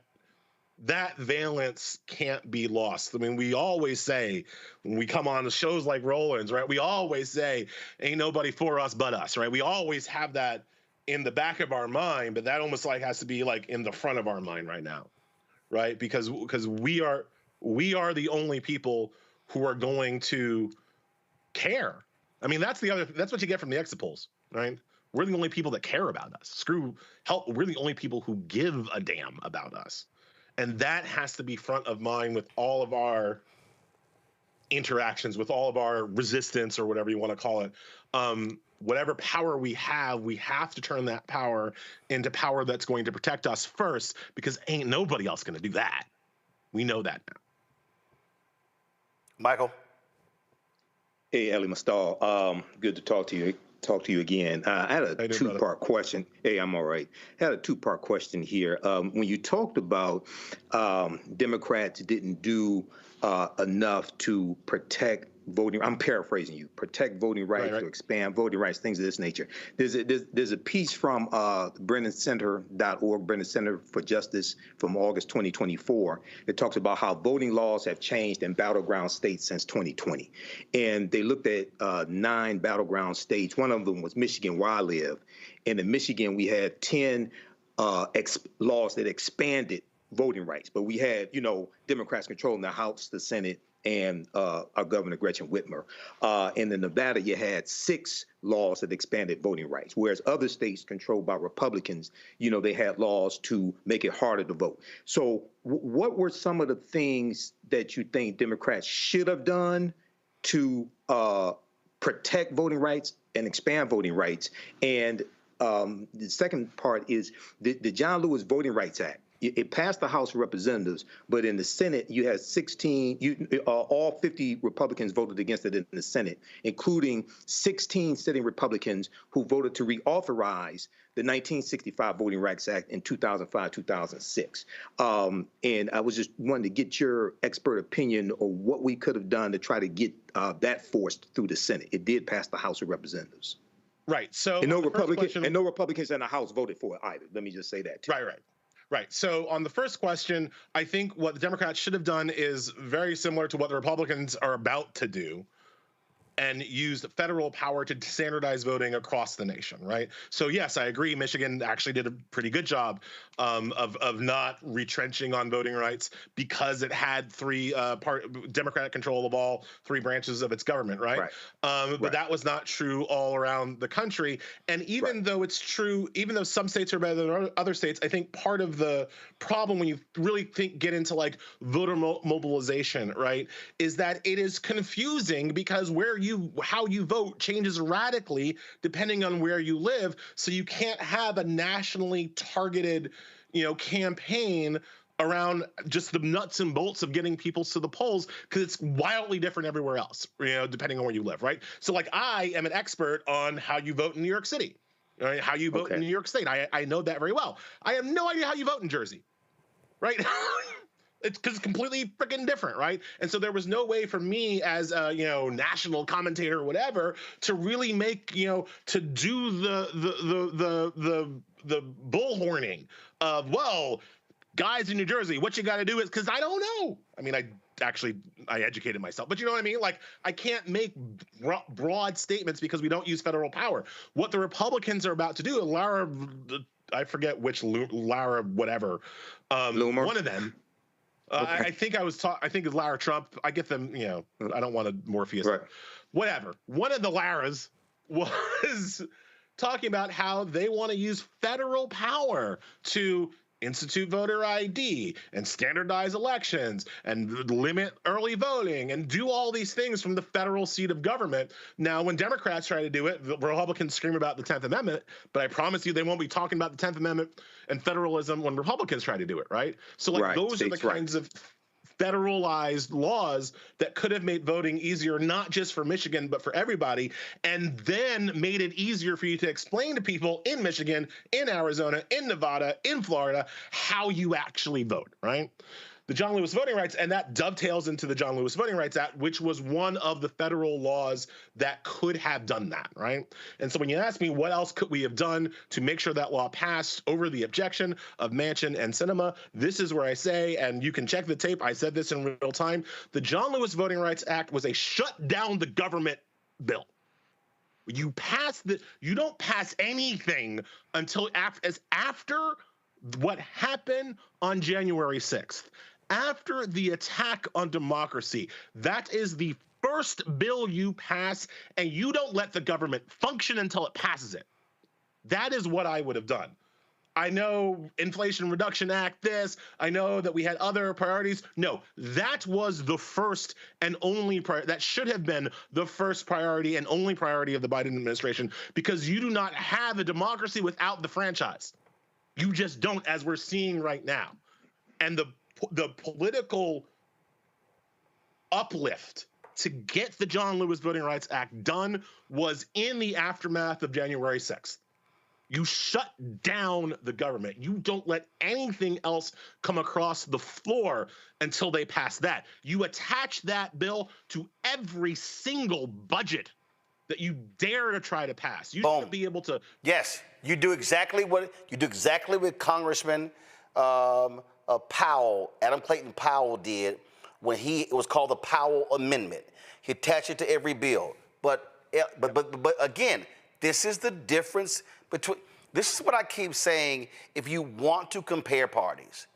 valence can't be lost. I mean, we always say when we come on the shows like Roland's, right? We always say, ain't nobody for us but us, right? We always have that in the back of our mind, but that almost like has to be like in the front of our mind right now, right? Because we are the only people who are going to care. I mean, that's what you get from the exit polls, right? We're the only people that care about us. We're the only people who give a damn about us. And that has to be front of mind with all of our interactions, with all of our resistance or whatever you want to call it. Whatever power we have to turn that power into power that's going to protect us first, because ain't nobody else going to do that. We know that now. Michael? Hey, Elie Mystal. Good to talk to you again. I had a two-part question. Hey, I'm all right. I had a two-part question here. When you talked about Democrats didn't do enough to protect voting. I'm paraphrasing you. Protect voting rights, Right. to expand voting rights, things of this nature. There's a piece from BrennanCenter.org, Brennan Center for Justice, from August 2024 that talks about how voting laws have changed in battleground states since 2020, and they looked at 9 battleground states. One of them was Michigan, where I live, and in Michigan we had 10 laws that expanded voting rights, but we had, Democrats controlling the House, the Senate, and our Governor Gretchen Whitmer. And in Nevada, you had 6 laws that expanded voting rights, whereas other states controlled by Republicans, they had laws to make it harder to vote. So what were some of the things that you think Democrats should have done to protect voting rights and expand voting rights? And the second part is the John Lewis Voting Rights Act. It passed the House of Representatives, but in the Senate, you had 16, all 50 Republicans voted against it in the Senate, including 16 sitting Republicans who voted to reauthorize the 1965 Voting Rights Act in 2005, 2006. And I was just wanting to get your expert opinion on what we could have done to try to get that forced through the Senate. It did pass the House of Representatives. Right. So and no Republicans in the House voted for it either. Let me just say that too. Right. So on the first question, I think what the Democrats should have done is very similar to what the Republicans are about to do, and used federal power to standardize voting across the nation, right? So yes, I agree. Michigan actually did a pretty good job of not retrenching on voting rights because it had 3 Democratic control of all 3 branches of its government, right? But that was not true all around the country. And even though it's true, even though some states are better than other states, I think part of the problem when you really get into like voter mobilization, right, is that it is confusing because how you vote changes radically depending on where you live. So you can't have a nationally targeted, campaign around just the nuts and bolts of getting people to the polls because it's wildly different everywhere else, depending on where you live, right? So like I am an expert on how you vote in New York City, right? How you vote in New York State. I know that very well. I have no idea how you vote in Jersey, right? It's because it's completely freaking different, right? And so there was no way for me as a national commentator or whatever to really make to do the bullhorning of, well, guys in New Jersey, what you got to do is, because I don't know. I mean, I educated myself, but you know what I mean? Like, I can't make broad statements because we don't use federal power. What the Republicans are about to do, I forget which Lara, whatever, Loomer. one of them. I think I think it's Lara Trump. I get them, I don't want to Morpheus. Right. Whatever. One of the Laras was talking about how they want to use federal power to institute voter ID and standardize elections and limit early voting and do all these things from the federal seat of government. Now, when Democrats try to do it, the Republicans scream about the 10th Amendment, but I promise you they won't be talking about the 10th Amendment and federalism when Republicans try to do it, right? So like those are the kinds of federalized laws that could have made voting easier, not just for Michigan, but for everybody, and then made it easier for you to explain to people in Michigan, in Arizona, in Nevada, in Florida, how you actually vote, right? The John Lewis Voting Rights, and that dovetails into the John Lewis Voting Rights Act, which was one of the federal laws that could have done that, right? And so when you ask me what else could we have done to make sure that law passed over the objection of Manchin and Sinema, this is where I say, and you can check the tape, I said this in real time, the John Lewis Voting Rights Act was a shut down the government bill. You don't pass anything until after what happened on January 6th. After the attack on democracy, that is the first bill you pass, and you don't let the government function until it passes it. That is what I would have done. I know Inflation Reduction Act, I know that we had other priorities. No, that was the first and only that should have been the first priority and only priority of the Biden administration, because you do not have a democracy without the franchise. You just don't, as we're seeing right now. And the political uplift to get the John Lewis Voting Rights Act done was in the aftermath of January 6th. You shut down the government. You don't let anything else come across the floor until they pass that. You attach that bill to every single budget that you dare to try to pass. You should be able to. Yes, you do exactly what Congressman Powell, Adam Clayton Powell, did when it was called the Powell Amendment. He attached it to every bill. But again, this is the difference between. This is what I keep saying. If you want to compare parties,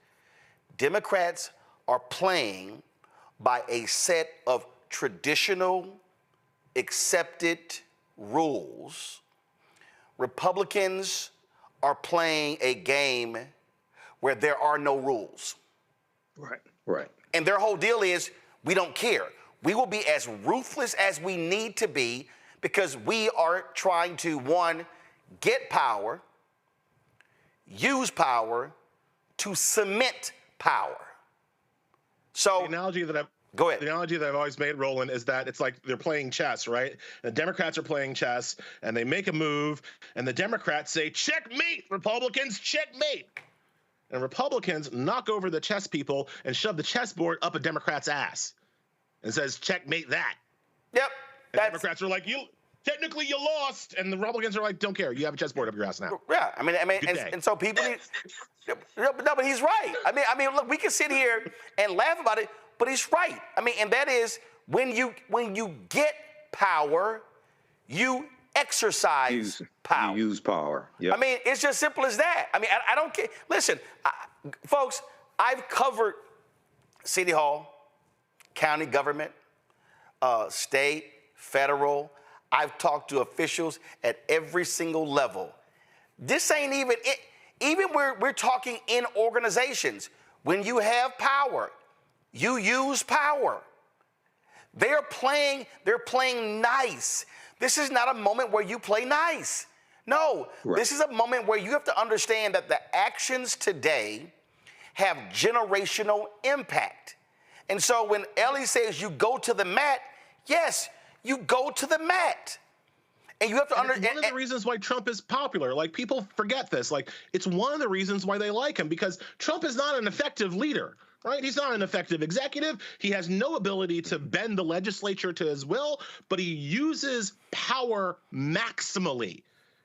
Democrats are playing by a set of traditional, accepted rules. Republicans are playing a game where there are no rules. Right. And their whole deal is, we don't care. We will be as ruthless as we need to be because we are trying to, one, get power, use power to cement power. So the analogy that go ahead. The analogy that I've always made, Roland, is that it's like they're playing chess, right? The Democrats are playing chess, and they make a move, and the Democrats say, checkmate, Republicans, checkmate. And Republicans knock over the chess people and shove the chessboard up a Democrat's ass and says, checkmate that. Yep. And Democrats are like, technically you lost. And the Republicans are like, don't care. You have a chessboard up your ass now. Yeah. I mean, and so people need, no, but he's right. I mean, look, we can sit here and laugh about it, but he's right. I mean, and that is when you get power, you exercise power. You use power. Yep. I mean, it's just simple as that. I mean, I don't care. Listen, folks, I've covered City Hall, county government, state, federal. I've talked to officials at every single level. This ain't even it. Even we're talking in organizations. When you have power, you use power. They're playing nice. This is not a moment where you play nice. No, This is a moment where you have to understand that the actions today have generational impact. And so when Elie says you go to the mat, yes, you go to the mat. And you have to understand. One of the reasons why Trump is popular, like people forget this, like it's one of the reasons why they like him, because Trump is not an effective leader. Right? He's not an effective executive. He has no ability to bend the legislature to his will, but he uses power maximally.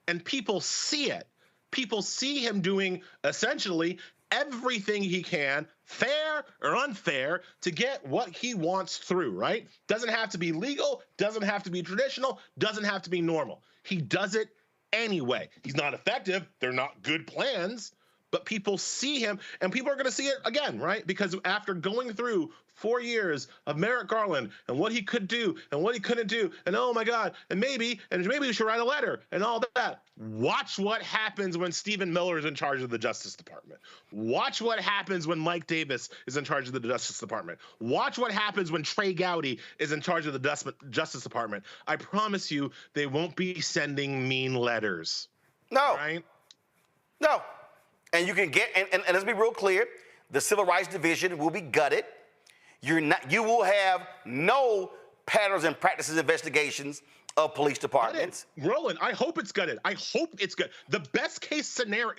And people see it. People see him doing essentially everything he can, fair or unfair, to get what he wants through, right? Doesn't have to be legal, doesn't have to be traditional, doesn't have to be normal. He does it anyway. He's not effective. They're not good plans. But people see him, and people are going to see it again, right? Because after going through 4 years of Merrick Garland and what he could do and what he couldn't do, and oh my God, and maybe we should write a letter and all that. Watch what happens when Stephen Miller is in charge of the Justice Department. Watch what happens when Mike Davis is in charge of the Justice Department. Watch what happens when Trey Gowdy is in charge of the Justice Department. I promise you, they won't be sending mean letters. No. Right? No. And you can get, and let's be real clear, the Civil Rights Division will be gutted. You will have no patterns and practices investigations of police departments. Roland, I hope it's gutted. I hope it's good. The best case scenario,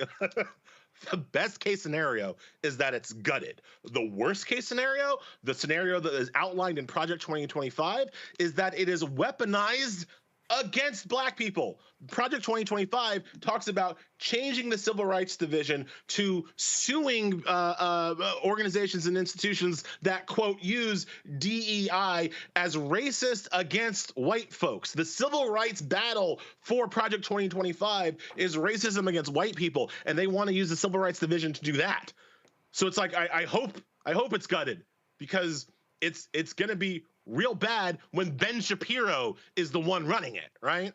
is that it's gutted. The worst case scenario, the scenario that is outlined in Project 2025, is that it is weaponized against black people. Project 2025 talks about changing the Civil Rights Division to suing organizations and institutions that, quote, use DEI as racist against white folks. The civil rights battle for Project 2025 is racism against white people, and they want to use the Civil Rights Division to do that. So it's like, I hope it's gutted, because it's going to be real bad when Ben Shapiro is the one running it, right?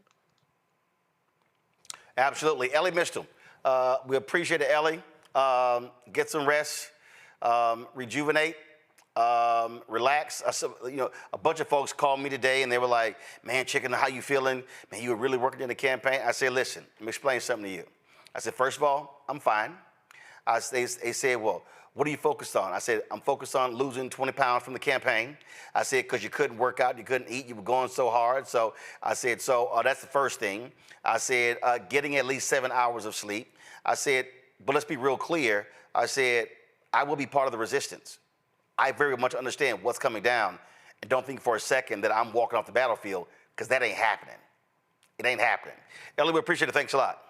Absolutely. Elie Mystal, we appreciate it, Elie. Get some rest, rejuvenate, relax. A bunch of folks called me today and they were like, man, Chicken, how you feeling? Man, you were really working in the campaign. I said, listen, let me explain something to you. I said, first of all, I'm fine. They said, well, what are you focused on? I said, I'm focused on losing 20 pounds from the campaign. I said, because you couldn't work out, you couldn't eat, you were going so hard. So I said, that's the first thing. I said, getting at least 7 hours of sleep. I said, but let's be real clear. I said, I will be part of the resistance. I very much understand what's coming down, and don't think for a second that I'm walking off the battlefield, because that ain't happening. It ain't happening. Elie, we appreciate it. Thanks a lot.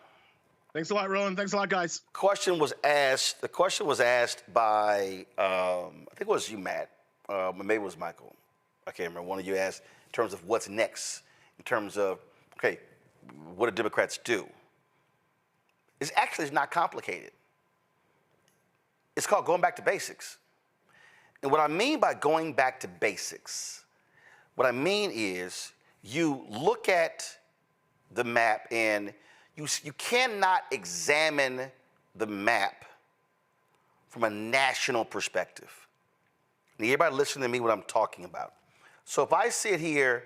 Thanks a lot, Roland. Thanks a lot, guys. The question was asked by, I think it was you, Matt, maybe it was Michael. I can't remember. One of you asked in terms of what's next, in terms of, okay, what do Democrats do? It's not complicated. It's called going back to basics. And what I mean by going back to basics, what I mean is you look at the map and you cannot examine the map from a national perspective. And everybody listen to me what I'm talking about. So if I sit here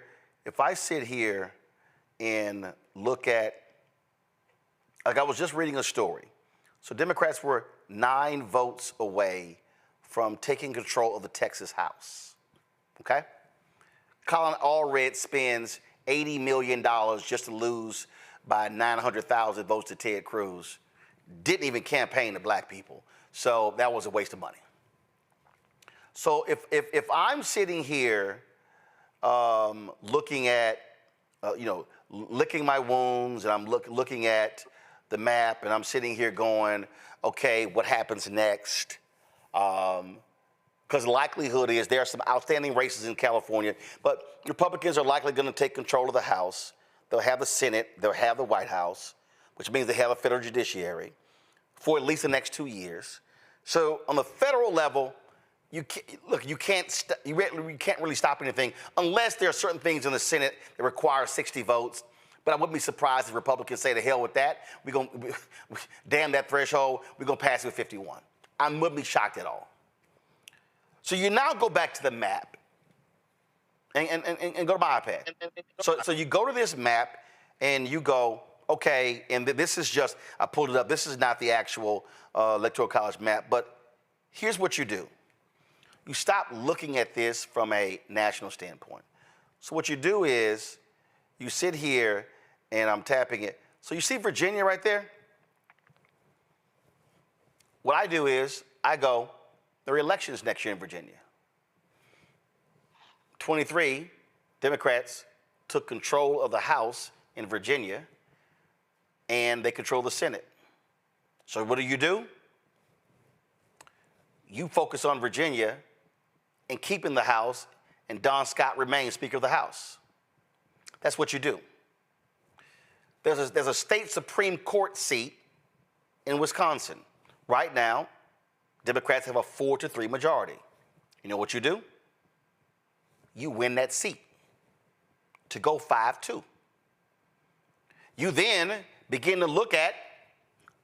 and look at, like I was just reading a story. So Democrats were 9 votes away from taking control of the Texas House, okay? Colin Allred spends $80 million just to lose by 900,000 votes to Ted Cruz. Didn't even campaign to black people. So that was a waste of money. So if I'm sitting here looking at, licking my wounds, and I'm looking at the map, and I'm sitting here going, okay, what happens next? Because the likelihood is there are some outstanding races in California, but Republicans are likely going to take control of the House. They'll have the Senate. They'll have the White House, which means they have a federal judiciary for at least the next 2 years. So on the federal level, you can't really stop anything unless there are certain things in the Senate that require 60 votes. But I wouldn't be surprised if Republicans say, to hell with that. Damn that threshold. We're going to pass it with 51. I wouldn't be shocked at all. So you now go back to the map and go to my iPad. So you go to this map and you go, okay, and this is just, I pulled it up. This is not the actual Electoral College map, but here's what you do. You stop looking at this from a national standpoint. So what you do is you sit here and I'm tapping it. So you see Virginia right there? What I do is I go, there are elections next year in Virginia. 23 Democrats took control of the House in Virginia, and they control the Senate. So what do? You focus on Virginia and keeping the House, and Don Scott remains Speaker of the House. That's what you do. There's a state Supreme Court seat in Wisconsin. Right now, Democrats have a 4-3 majority. You know what you do? You win that seat to go 5-2. You then begin to look at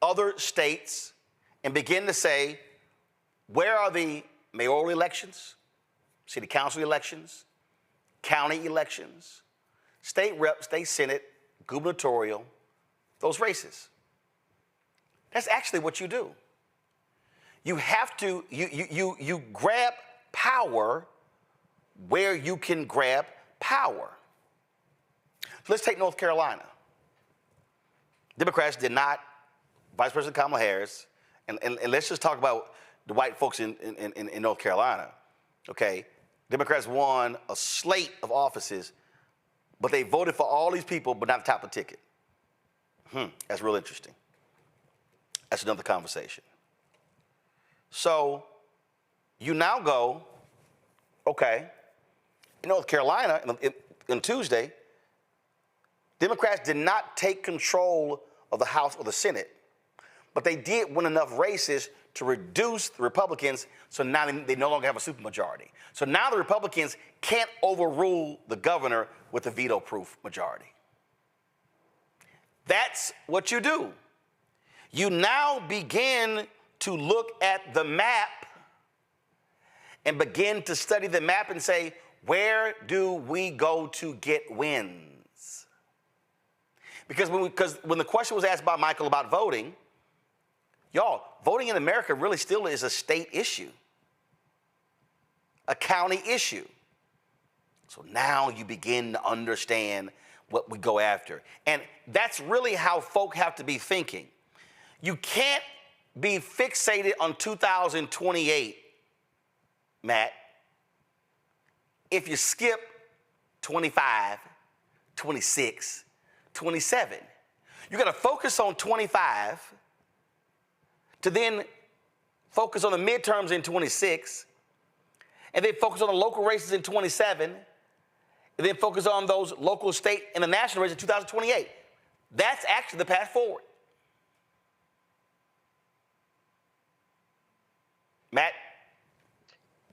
other states and begin to say, where are the mayoral elections, city council elections, county elections, state rep, state senate, gubernatorial, those races? That's actually what you do. You have to, you grab power where you can grab power. So let's take North Carolina. Democrats did not, Vice President Kamala Harris, and let's just talk about the white folks in North Carolina, okay? Democrats won a slate of offices, but they voted for all these people, but not the top of the ticket. That's real interesting. That's another conversation. So you now go, okay, in North Carolina, on Tuesday, Democrats did not take control of the House or the Senate, but they did win enough races to reduce the Republicans, so now they no longer have a supermajority. So now the Republicans can't overrule the governor with a veto-proof majority. That's what you do. You now begin to look at the map and begin to study the map and say, where do we go to get wins? Because when the question was asked by Michael about voting, Y'all, voting in America really still is a state issue, a county issue. So now you begin to understand what we go after. And that's really how folk have to be thinking. You can't be fixated on 2028, Matt, if you skip 25, 26, 27. You got to focus on 25 to then focus on the midterms in 26, and then focus on the local races in 27, and then focus on those local, state, and the national races in 2028. That's actually the path forward. Matt?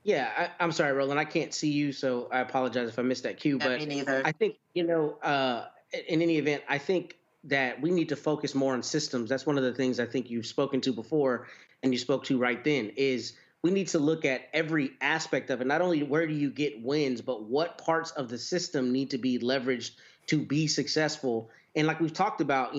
Yeah, I'm sorry, Roland. I can't see you, so I apologize if I missed that cue. Yeah, But me neither. I think, in any event, I think that we need to focus more on systems. That's one of the things I think you've spoken to before, and you spoke to right then, is we need to look at every aspect of it. Not only where do you get wins, but what parts of the system need to be leveraged to be successful. And like we've talked about,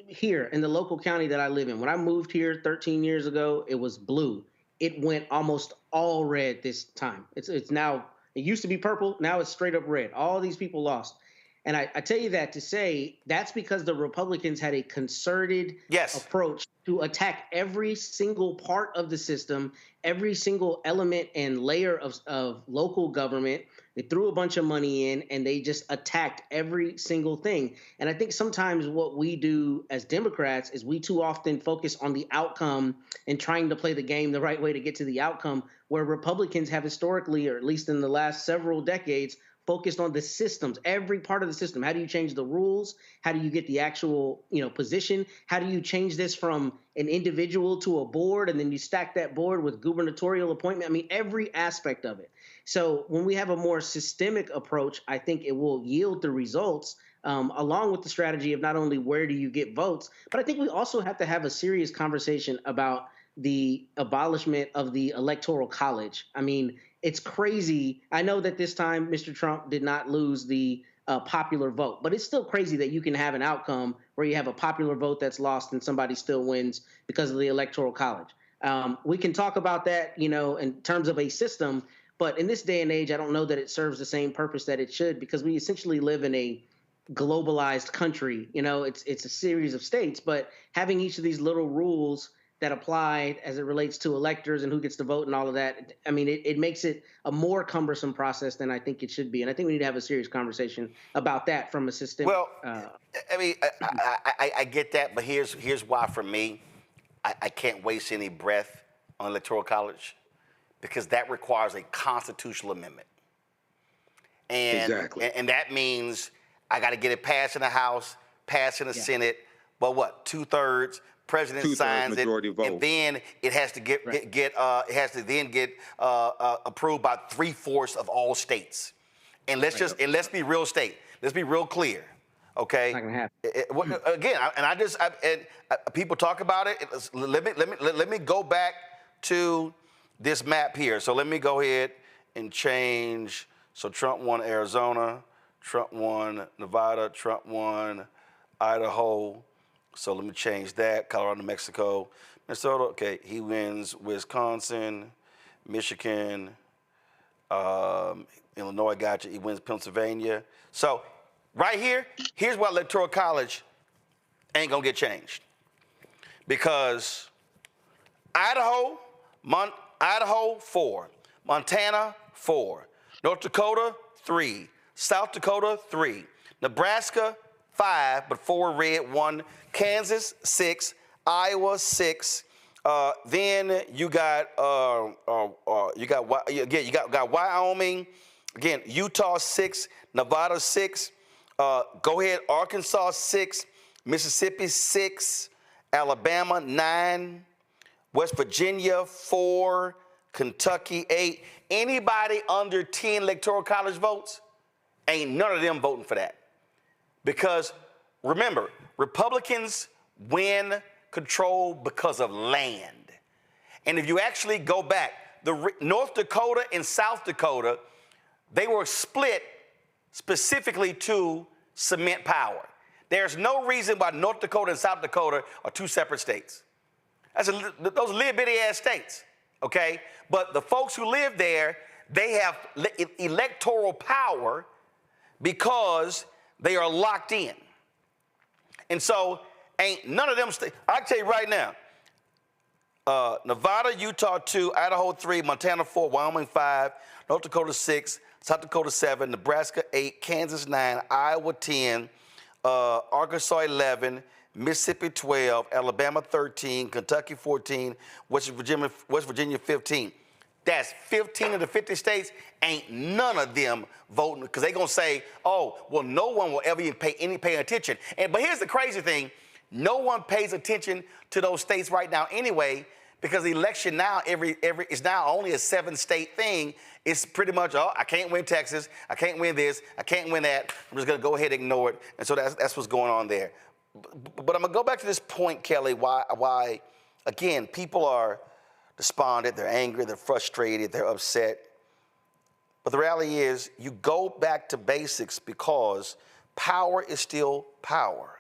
here in the local county that I live in, when I moved here 13 years ago, it was blue. It went almost all red this time. It's now, it used to be purple. Now it's straight up red. All these people lost. And I tell you that to say that's because the Republicans had a concerted approach to attack every single part of the system, every single element and layer of local government. They threw a bunch of money in and they just attacked every single thing. And I think sometimes what we do as Democrats is we too often focus on the outcome and trying to play the game the right way to get to the outcome, where Republicans have historically, or at least in the last several decades, focused on the systems, every part of the system. How do you change the rules? How do you get the actual, position? How do you change this from an individual to a board, and then you stack that board with gubernatorial appointment? I mean, every aspect of it. So when we have a more systemic approach, I think it will yield the results, along with the strategy of not only where do you get votes, but I think we also have to have a serious conversation about the abolishment of the Electoral College. I mean, it's crazy. I know that this time Mr. Trump did not lose the popular vote, but it's still crazy that you can have an outcome where you have a popular vote that's lost and somebody still wins because of the Electoral College. We can talk about that, in terms of a system, but in this day and age, I don't know that it serves the same purpose that it should, because we essentially live in a globalized country. It's a series of states, but having each of these little rules that apply as it relates to electors and who gets to vote and all of that, I mean, it makes it a more cumbersome process than I think it should be. And I think we need to have a serious conversation about that from a system. Well, I mean, I get that, but here's why for me, I can't waste any breath on Electoral College, because that requires a constitutional amendment. And, exactly. And that means I got to get it passed in the House, passed in the Senate, but what, 2/3? President signs it, vote. and then it has to get approved by 3/4 of all states. And let's be real state. Let's be real clear, okay? It's not gonna happen. Again, people talk about it. Let me go back to this map here. So let me go ahead and change. So Trump won Arizona, Trump won Nevada, Trump won Idaho. So let me change that. Colorado, New Mexico, Minnesota. Okay, he wins Wisconsin, Michigan, Illinois. Gotcha. He wins Pennsylvania. So right here, here's why Electoral College ain't gonna get changed, because Idaho 4, Montana 4, North Dakota 3, South Dakota 3, Nebraska 5, but 4 red, 1. Kansas 6, Iowa 6. Then you got Wyoming. Again, Utah 6, Nevada 6. Go ahead, Arkansas 6, Mississippi 6, Alabama 9, West Virginia 4, Kentucky 8. Anybody under 10 Electoral College votes, ain't none of them voting for that. Because remember, Republicans win control because of land. And if you actually go back, North Dakota and South Dakota, they were split specifically to cement power. There's no reason why North Dakota and South Dakota are two separate states. Those are little bitty ass states, okay? But the folks who live there, they have electoral power because they are locked in. And so ain't none of them I can tell you right now, Nevada, Utah 2, Idaho 3, Montana 4, Wyoming 5, North Dakota 6, South Dakota 7, Nebraska 8, Kansas 9, Iowa 10, Arkansas 11, Mississippi 12, Alabama 13, Kentucky 14, West Virginia 15. That's 15 of the 50 states. Ain't none of them voting because they're going to say, oh, well, no one will ever even pay attention. But here's the crazy thing. No one pays attention to those states right now anyway because the election now is now only a 7-state thing. It's pretty much, oh, I can't win Texas. I can't win this. I can't win that. I'm just going to go ahead and ignore it. And so that's what's going on there. But I'm going to go back to this point, Kelly, why again, people are despondent, they're angry, they're frustrated, they're upset. But the reality is you go back to basics because power is still power.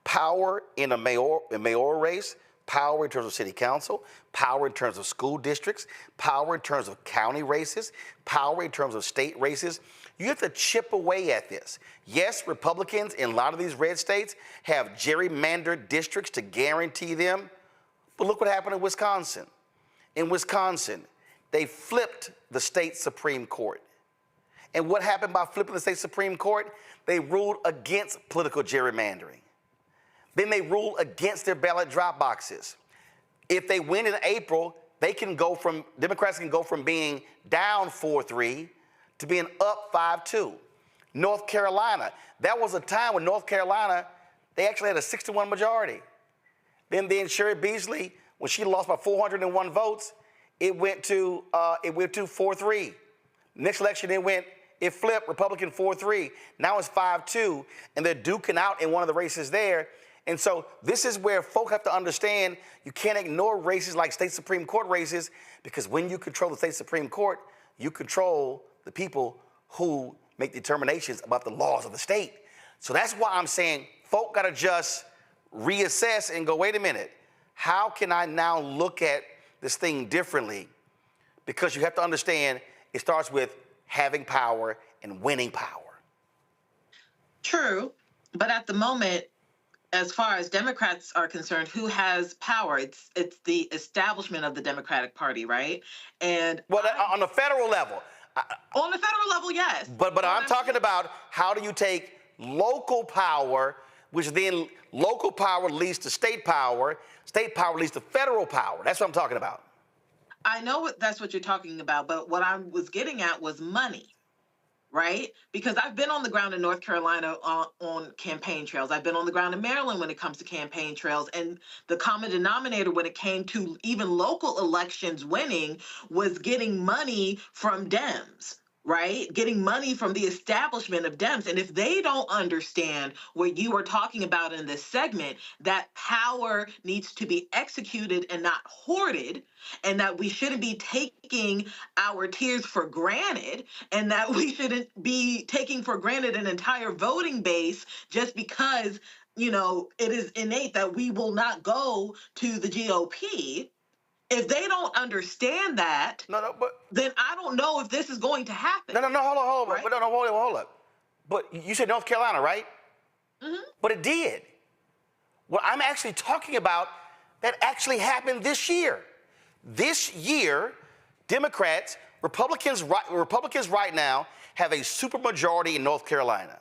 Power in a mayoral race, power in terms of city council, power in terms of school districts, power in terms of county races, power in terms of state races. You have to chip away at this. Yes, Republicans in a lot of these red states have gerrymandered districts to guarantee them, but look what happened in Wisconsin. In Wisconsin, they flipped the state Supreme Court. And what happened by flipping the state Supreme Court? They ruled against political gerrymandering. Then they ruled against their ballot drop boxes. If they win in April, Democrats can go from being down 4-3 to being up 5-2. North Carolina, that was a time when North Carolina, they actually had a 61 majority. Then Sherry Beasley, when she lost by 401 votes, it went to 4-3. Next election, it flipped, Republican 4-3. Now it's 5-2, and they're duking out in one of the races there. And so this is where folk have to understand you can't ignore races like state Supreme Court races because when you control the state Supreme Court, you control the people who make determinations about the laws of the state. So that's why I'm saying folk got to just reassess and go, wait a minute, how can I now look at this thing differently? Because you have to understand it starts with having power and winning power. True, but at the moment, as far as Democrats are concerned, who has power? It's the establishment of the Democratic Party, right? And on the federal level. On the federal level, yes. But I'm talking about how do you take local power, which then local power leads to state power leads to federal power. That's what I'm talking about. I know that's what you're talking about, but what I was getting at was money. Right? Because I've been on the ground in North Carolina on campaign trails. I've been on the ground in Maryland when it comes to campaign trails. And the common denominator when it came to even local elections winning was getting money from Dems, right? Getting money from the establishment of Dems. And if they don't understand what you are talking about in this segment, that power needs to be executed and not hoarded, and that we shouldn't be taking our tiers for granted, and that we shouldn't be taking for granted an entire voting base just because, it is innate that we will not go to the GOP. If they don't understand that, then I don't know if this is going to happen. Hold on. Right? Hold up. But you said North Carolina, right? Mm-hmm. But it did. What I'm actually talking about, that actually happened this year. This year, Republicans right now have a supermajority in North Carolina,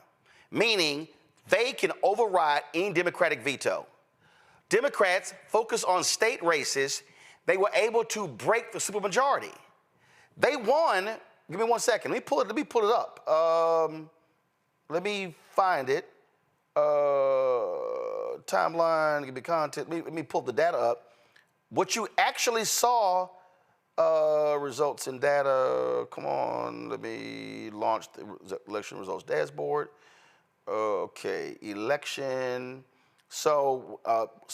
meaning they can override any Democratic veto. Democrats focus on state races. They were able to break the supermajority. They won. Give me 1 second. Let me pull it up. Let me find it. Timeline. Give me content. Let me pull the data up. What you actually saw, results and data. Come on. Let me launch the election results dashboard. Okay. Election. So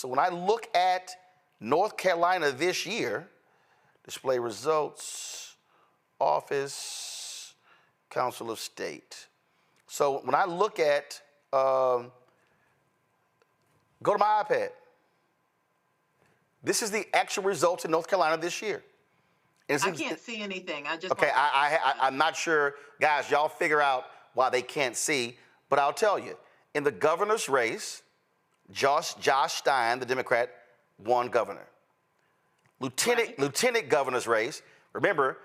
when I look at North Carolina this year, display results, office, Council of State. So when I look at, go to my iPad. This is the actual results in North Carolina this year. And I can't see anything. I just okay. I'm not sure, guys. Y'all figure out why they can't see, but I'll tell you. In the governor's race, Josh Stein, the Democrat, won governor. Lieutenant governor's race. Remember,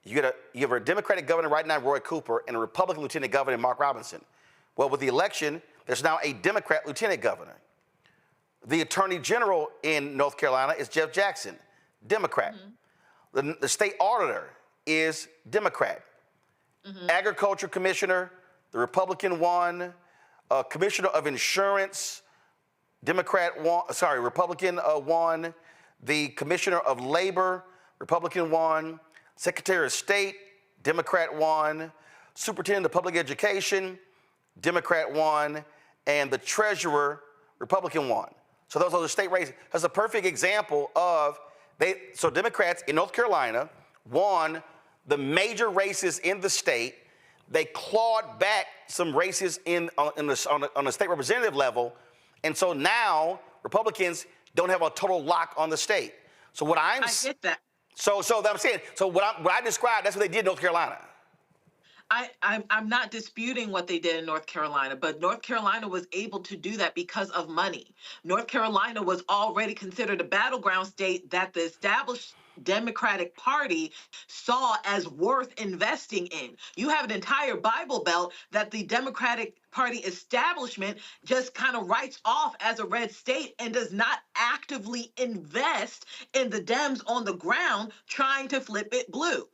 you have a Democratic governor right now, Roy Cooper, and a Republican lieutenant governor, Mark Robinson. Well, with the election, there's now a Democrat lieutenant governor. The attorney general in North Carolina is Jeff Jackson, Democrat. The state auditor is Democrat. Agriculture commissioner, the Republican won. Commissioner of insurance, Republican won. The commissioner of labor, Republican won. Secretary of State, Democrat won. Superintendent of public education, Democrat won. And the treasurer, Republican won. So those are the state races. That's a perfect example of so Democrats in North Carolina won the major races in the state. They clawed back some races on the state representative level. And so now Republicans don't have a total lock on the state. So what I get that. So I'm saying, so what I described, that's what they did in North Carolina. I'm not disputing what they did in North Carolina, but North Carolina was able to do that because of money. North Carolina was already considered a battleground state that the established Democratic Party saw as worth investing in. You have an entire Bible Belt that the Democratic Party establishment just kind of writes off as a red state and does not actively invest in the Dems on the ground trying to flip it blue.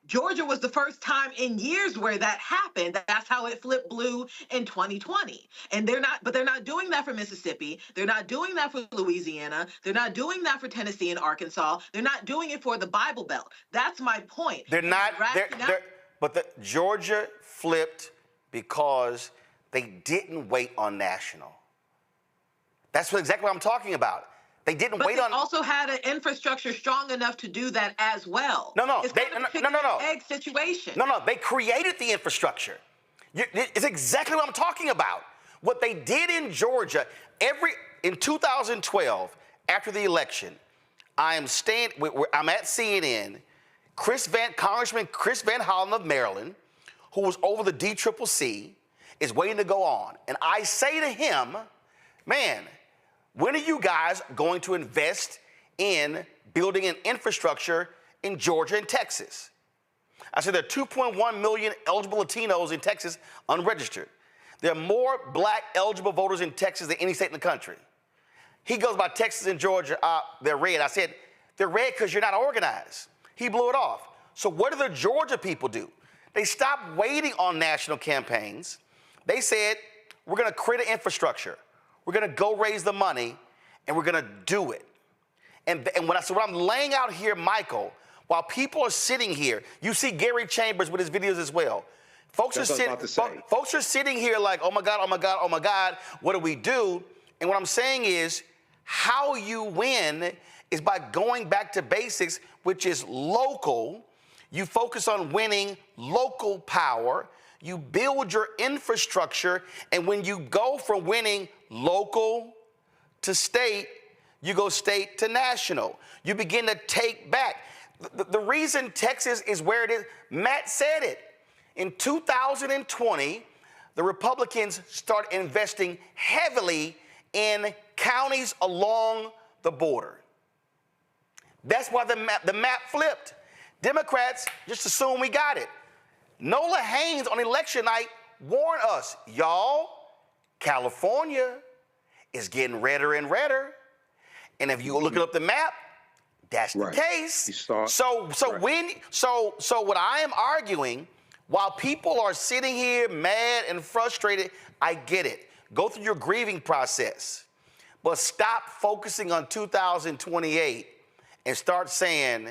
Georgia was the first time in years where that happened. That's how it flipped blue in 2020. And they're not doing that for Mississippi. They're not doing that for Louisiana. They're not doing that for Tennessee and Arkansas. They're not doing it for the Bible Belt. That's my point. They're not, but Georgia flipped because they didn't wait on national. That's exactly what I'm talking about. They didn't wait on. They also had an infrastructure strong enough to do that as well. It's kind of a chicken and egg situation. They created the infrastructure. It's exactly what I'm talking about. What they did in Georgia, in 2012, after the election, I'm at CNN. Congressman Chris Van Hollen of Maryland, who was over the DCCC, is waiting to go on. And I say to him, man, when are you guys going to invest in building an infrastructure in Georgia and Texas? I said there are 2.1 million eligible Latinos in Texas unregistered. There are more black eligible voters in Texas than any state in the country. He goes by Texas and Georgia, they're red. I said, they're red because you're not organized. He blew it off. So what do the Georgia people do? They stopped waiting on national campaigns. They said, we're going to create an infrastructure. We're going to go raise the money, and we're going to do it. And what I'm laying out here, Michael, while people are sitting here, you see Gary Chambers with his videos as well. Folks are sitting here like, oh, my God, oh, my God, oh, my God, what do we do? And what I'm saying is how you win is by going back to basics, which is local. You focus on winning local power. You build your infrastructure, and when you go from winning local to state, you go state to national. You begin to take back. The reason Texas is where it is, Matt said it. In 2020, the Republicans started investing heavily in counties along the border. That's why the map flipped. Democrats just assumed we got it. Nola Haynes on election night warned us, y'all, California is getting redder and redder. And if you look up the map, that's the case. So what I am arguing, while people are sitting here mad and frustrated, I get it. Go through your grieving process. But stop focusing on 2028 and start saying,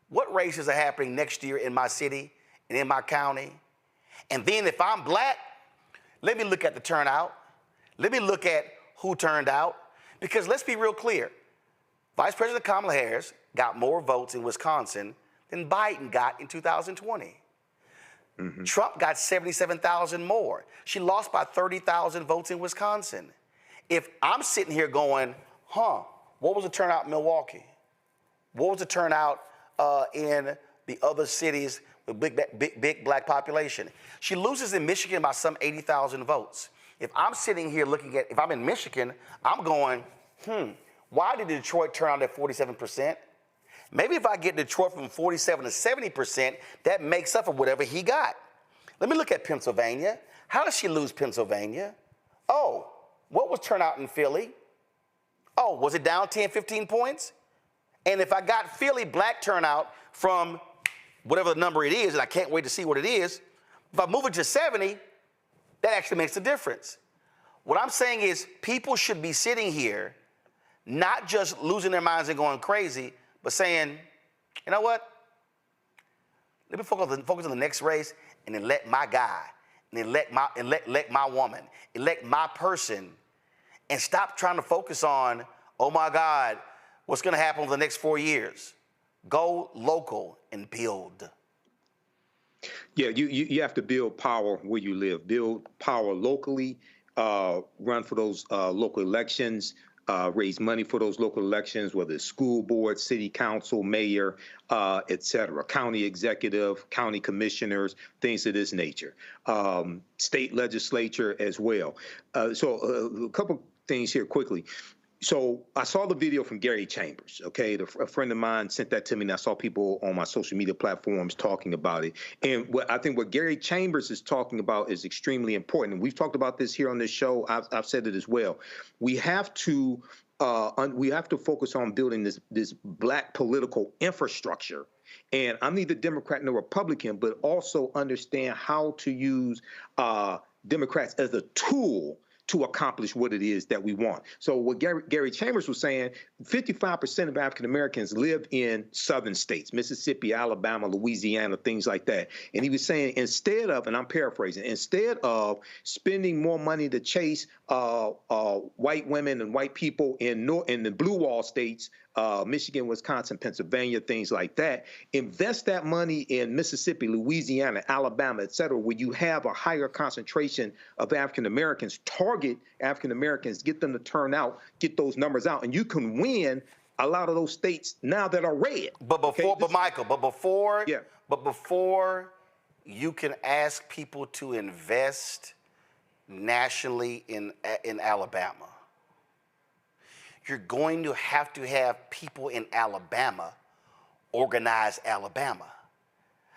what races are happening next year in my city and in my county? And then if I'm black, let me look at the turnout. Let me look at who turned out. Because let's be real clear. Vice President Kamala Harris got more votes in Wisconsin than Biden got in 2020. Mm-hmm. Trump got 77,000 more. She lost by 30,000 votes in Wisconsin. If I'm sitting here going, What was the turnout in Milwaukee? What was the turnout in the other cities with big black population? She loses in Michigan by some 80,000 votes. If I'm sitting here looking at, if I'm in Michigan, I'm going, why did Detroit turn out at 47%? Maybe if I get Detroit from 47 to 70%, that makes up for whatever he got. Let me look at Pennsylvania. How did she lose Pennsylvania? Oh, what was turnout in Philly? Oh, was it down 10, 15 points? And if I got Philly black turnout from whatever the number it is, and I can't wait to see what it is, if I move it to 70, that actually makes a difference. What I'm saying is people should be sitting here not just losing their minds and going crazy, but saying, you know what? Let me focus on the next race and then let my guy, and then let my woman, elect my person, and stop trying to focus on, oh my God, what's going to happen over the next 4 years? Go local and build. Yeah, you have to build power where you live. Build power locally. Run for those local elections. Raise money for those local elections, whether it's school board, city council, mayor, et cetera, county executive, county commissioners, things of this nature. State legislature as well. So a couple things here quickly. So I saw the video from Gary Chambers, okay? A friend of mine sent that to me, and I saw people on my social media platforms talking about it. And I think what Gary Chambers is talking about is extremely important. And we've talked about this here on this show. I've said it as well. We have to focus on building this black political infrastructure. And I'm neither Democrat nor Republican, but also understand how to use Democrats as a tool to accomplish what it is that we want. So what Gary Chambers was saying, 55% of African Americans live in southern states, Mississippi, Alabama, Louisiana, things like that. And he was saying, instead of, and I'm paraphrasing, instead of spending more money to chase white women and white people in the blue wall states, Michigan, Wisconsin, Pennsylvania, things like that, invest that money in Mississippi, Louisiana, Alabama, et cetera, where you have a higher concentration of African Americans. Target African Americans, get them to turn out, get those numbers out, and you can win a lot of those states now that are red. But before you can ask people to invest nationally in Alabama, you're going to have people in Alabama organize Alabama.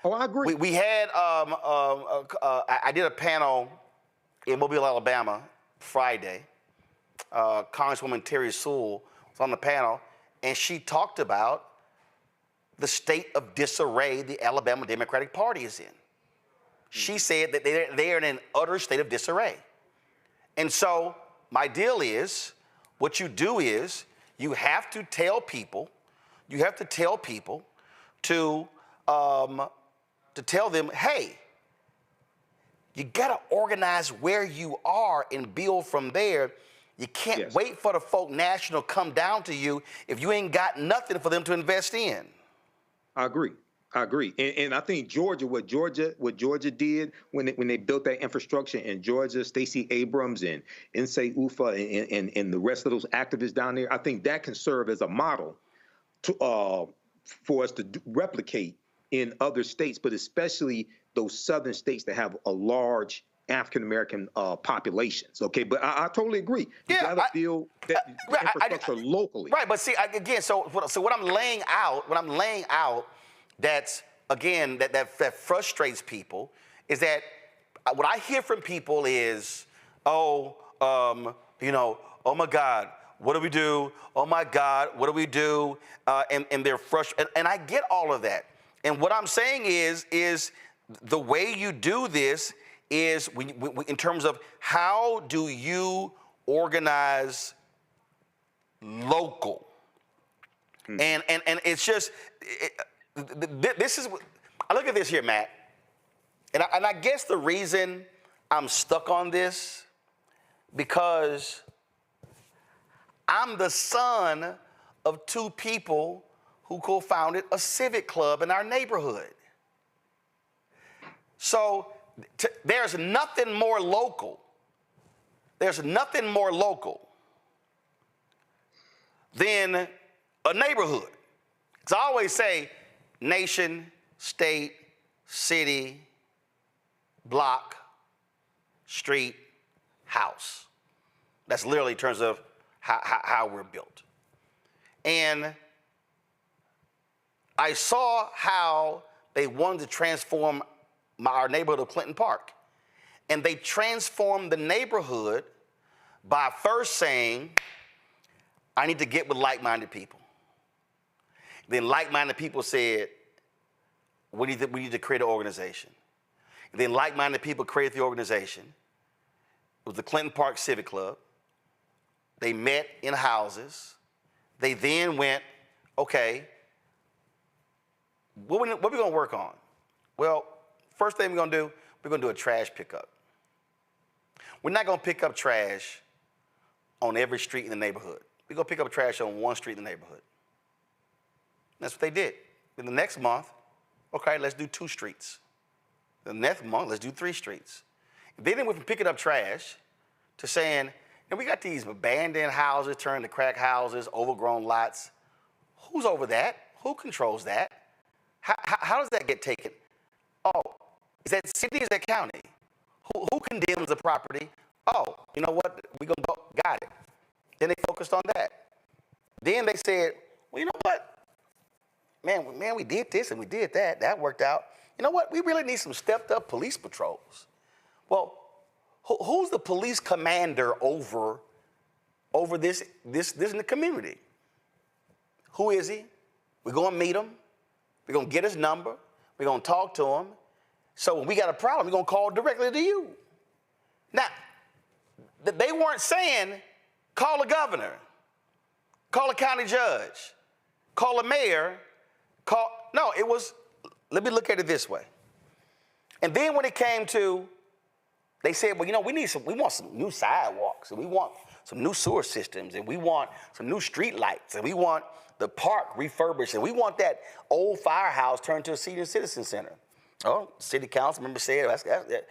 Oh, I agree. We had I did a panel in Mobile, Alabama, Friday. Congresswoman Terry Sewell was on the panel, and she talked about the state of disarray the Alabama Democratic Party is in. She said that they are in an utter state of disarray. And so my deal is, what you do is you have to tell people to tell them, hey, you gotta organize where you are and build from there. You can't wait for the folk national to come down to you if you ain't got nothing for them to invest in. I agree. And I think what Georgia did when they built that infrastructure in Georgia, Stacey Abrams and Nsé Ufah and the rest of those activists down there, I think that can serve as a model for us to replicate in other states, but especially those southern states that have a large African-American populations, okay? But I totally agree. You gotta build that infrastructure locally. Right, but see, again, so what I'm laying out, that's, again, that frustrates people, is that what I hear from people is, oh my God, what do we do? Oh my God, what do we do? And they're frustrated, and I get all of that. And what I'm saying is the way you do this is in terms of how do you organize local, and it's just this is, I look at this here, Matt, and I guess the reason I'm stuck on this because I'm the son of two people who co-founded a civic club in our neighborhood. So there's nothing more local. There's nothing more local than a neighborhood. Because I always say nation, state, city, block, street, house. That's literally in terms of how we're built. And I saw how they wanted to transform our neighborhood of Clinton Park. And they transformed the neighborhood by first saying, I need to get with like-minded people. Then like-minded people said, we need to create an organization. And then like-minded people created the organization. It was the Clinton Park Civic Club. They met in houses. They then went, okay, what are we going to work on? Well, first thing we're going to do, we're going to do a trash pickup. We're not going to pick up trash on every street in the neighborhood. We're going to pick up trash on one street in the neighborhood. That's what they did. Then the next month, okay, let's do 2 streets. The next month, let's do 3 streets. Then they went from picking up trash to saying, and we got these abandoned houses turned to crack houses, overgrown lots. Who's over that? Who controls that? How does that get taken? Oh, is that city, is that county? Who condemns the property? Oh, you know what? We're going to go, got it. Then they focused on that. Then they said, well, you know what? Man, we did this and we did that. That worked out. You know what? We really need some stepped up police patrols. Well, who's the police commander over this in the community? Who is he? We're going to meet him. We're going to get his number. We're going to talk to him. So when we got a problem, we're going to call directly to you. Now, they weren't saying, call a governor, call a county judge, call a mayor, no, it was, let me look at it this way. And then when it came to, they said, well, you know, we want some new sidewalks, and we want some new sewer systems, and we want some new street lights, and we want the park refurbished, and we want that old firehouse turned to a senior citizen center. Oh, city council member said, get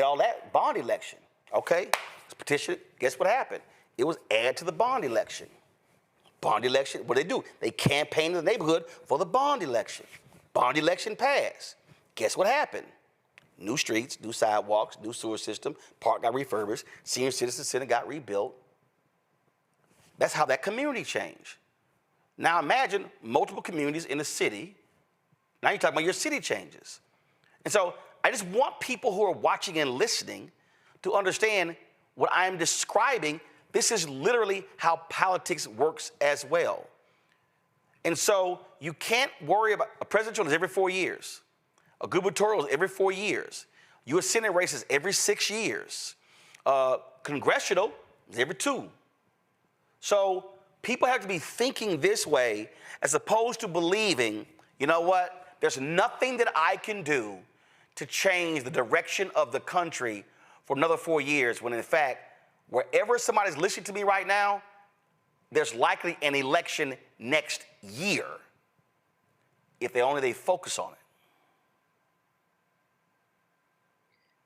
all that bond election. Okay, let's petition it. Guess what happened? It was added to the bond election. Bond election, what do? They campaigned in the neighborhood for the bond election. Bond election passed. Guess what happened? New streets, new sidewalks, new sewer system, park got refurbished, senior citizen center got rebuilt. That's how that community changed. Now imagine multiple communities in a city. Now you're talking about your city changes. And so I just want people who are watching and listening to understand what I'm describing. This is literally how politics works as well. And so you can't worry about, a presidential is every 4 years. A gubernatorial is every 4 years. U.S. Senate races every 6 years. Congressional is every 2. So people have to be thinking this way as opposed to believing, you know what, there's nothing that I can do to change the direction of the country for another 4 years, when in fact, wherever somebody's listening to me right now, there's likely an election next year if they focus on it.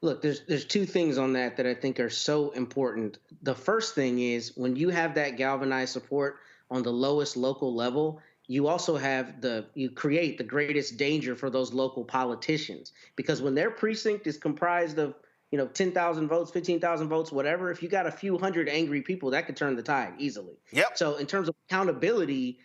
Look, there's 2 things on that I think are so important. The first thing is when you have that galvanized support on the lowest local level, you also have you create the greatest danger for those local politicians, because when their precinct is comprised of 10,000 votes, 15,000 votes, whatever, if you got a few hundred angry people, that could turn the tide easily. Yep. So in terms of accountability,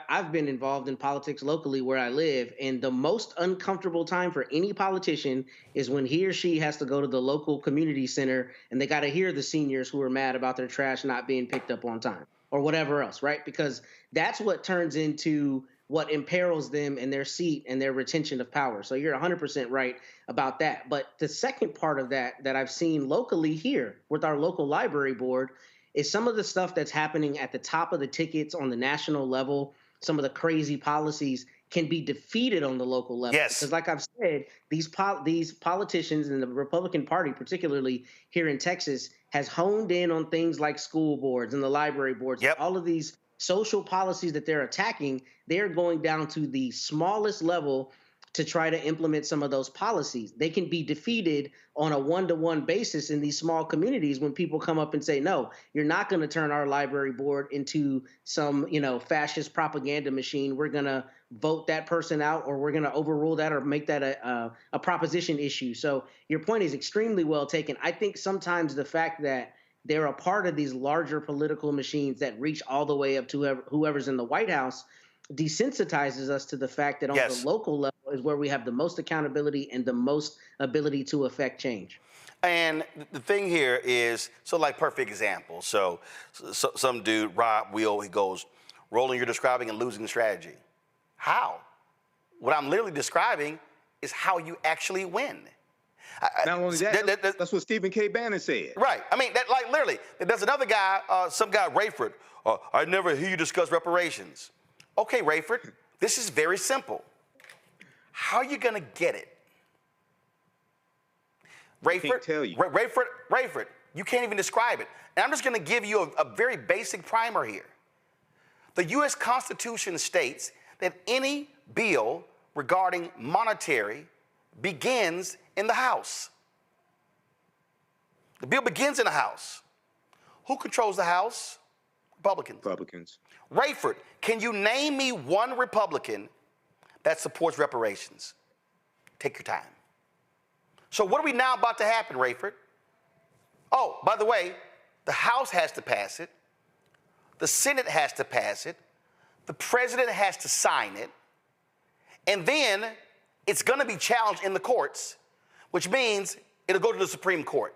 I've been involved in politics locally where I live, and the most uncomfortable time for any politician is when he or she has to go to the local community center and they got to hear the seniors who are mad about their trash not being picked up on time or whatever else, right? Because that's what turns into what imperils them in their seat and their retention of power. So you're 100% right about that. But the second part of that I've seen locally here with our local library board is some of the stuff that's happening at the top of the tickets on the national level. Some of the crazy policies can be defeated on the local level. Yes. Because like I've said, these politicians and the Republican Party, particularly here in Texas, has honed in on things like school boards and the library boards. Yep. All of these social policies that they're attacking, they're going down to the smallest level to try to implement some of those policies. They can be defeated on a one-to-one basis in these small communities when people come up and say, no, you're not going to turn our library board into some, fascist propaganda machine. We're going to vote that person out, or we're going to overrule that or make that a proposition issue. So your point is extremely well taken. I think sometimes the fact that they're a part of these larger political machines that reach all the way up to whoever's in the White House desensitizes us to the fact that on the local level is where we have the most accountability and the most ability to affect change. And the thing here is, so like perfect example. So some dude, Rob Will, he goes, Roland, you're describing a losing strategy. How? What I'm literally describing is how you actually win. Not only that, that's what Stephen K. Bannon said. Right. I mean, literally, there's another guy, some guy, Rayford. I never hear you discuss reparations. Okay, Rayford, this is very simple. How are you going to get it? Rayford, I can't tell you. Rayford, you can't even describe it. And I'm just going to give you a very basic primer here. The U.S. Constitution states that any bill regarding monetary begins in the House. The bill begins in the House. Who controls the House? Republicans. Rayford, can you name me one Republican that supports reparations? Take your time. So what are we now about to happen, Rayford? Oh, by the way, the House has to pass it. The Senate has to pass it. The president has to sign it. And then it's going to be challenged in the courts, which means it'll go to the Supreme Court.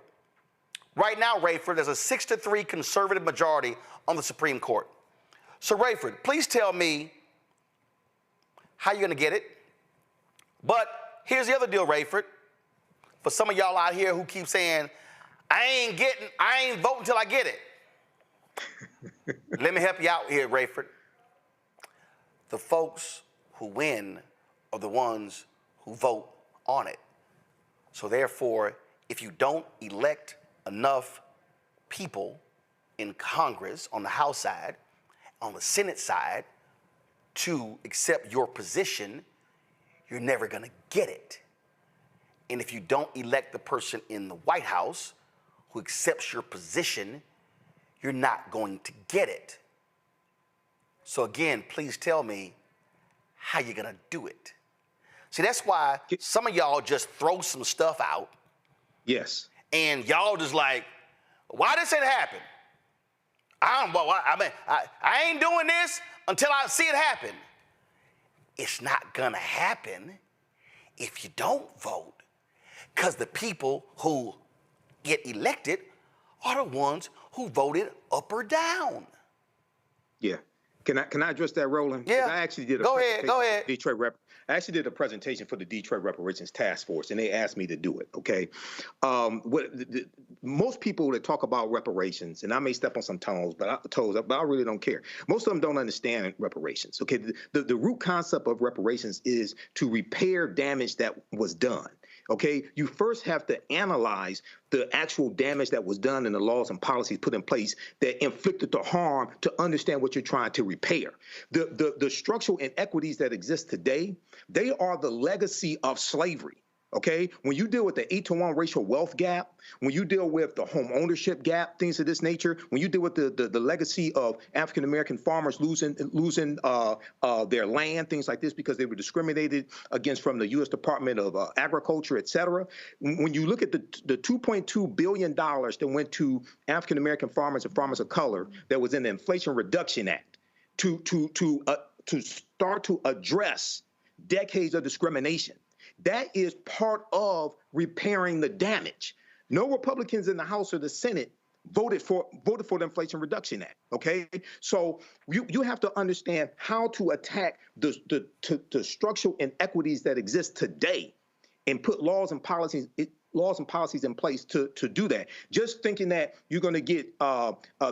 Right now, Rayford, there's a 6-3 conservative majority on the Supreme Court. So, Rayford, please tell me how you're going to get it. But here's the other deal, Rayford. For some of y'all out here who keep saying, I ain't voting until I get it. Let me help you out here, Rayford. The folks who win are the ones who vote on it. So therefore, if you don't elect enough people in Congress on the House side, on the Senate side, to accept your position, you're never going to get it. And if you don't elect the person in the White House who accepts your position, you're not going to get it. So again, please tell me how you're going to do it. See, that's why some of y'all just throw some stuff out. Yes. And y'all just like, why this ain't happen? I ain't doing this until I see it happen. It's not gonna happen if you don't vote, because the people who get elected are the ones who voted up or down. Yeah. Can I address that, Roland? Yeah. I actually did Go ahead. I actually did a presentation for the Detroit Reparations Task Force, and they asked me to do it. Okay. Most people that talk about reparations, and I may step on some toes, but I really don't care. Most of them don't understand reparations. Okay. The root concept of reparations is to repair damage that was done. Okay, you first have to analyze the actual damage that was done and the laws and policies put in place that inflicted the harm to understand what you're trying to repair. The structural inequities that exist today, they are the legacy of slavery. Okay, when you deal with the 8-to-1 racial wealth gap, when you deal with the home ownership gap, things of this nature, when you deal with the legacy of African American farmers losing their land, things like this because they were discriminated against from the U.S. Department of Agriculture, et cetera. When you look at the $2.2 billion that went to African American farmers and farmers of color that was in the Inflation Reduction Act to start to address decades of discrimination. That is part of repairing the damage. No Republicans in the House or the Senate voted for the Inflation Reduction Act. Okay, so you have to understand how to attack the structural inequities that exist today, and put laws and policies in place to do that. Just thinking that you're going to get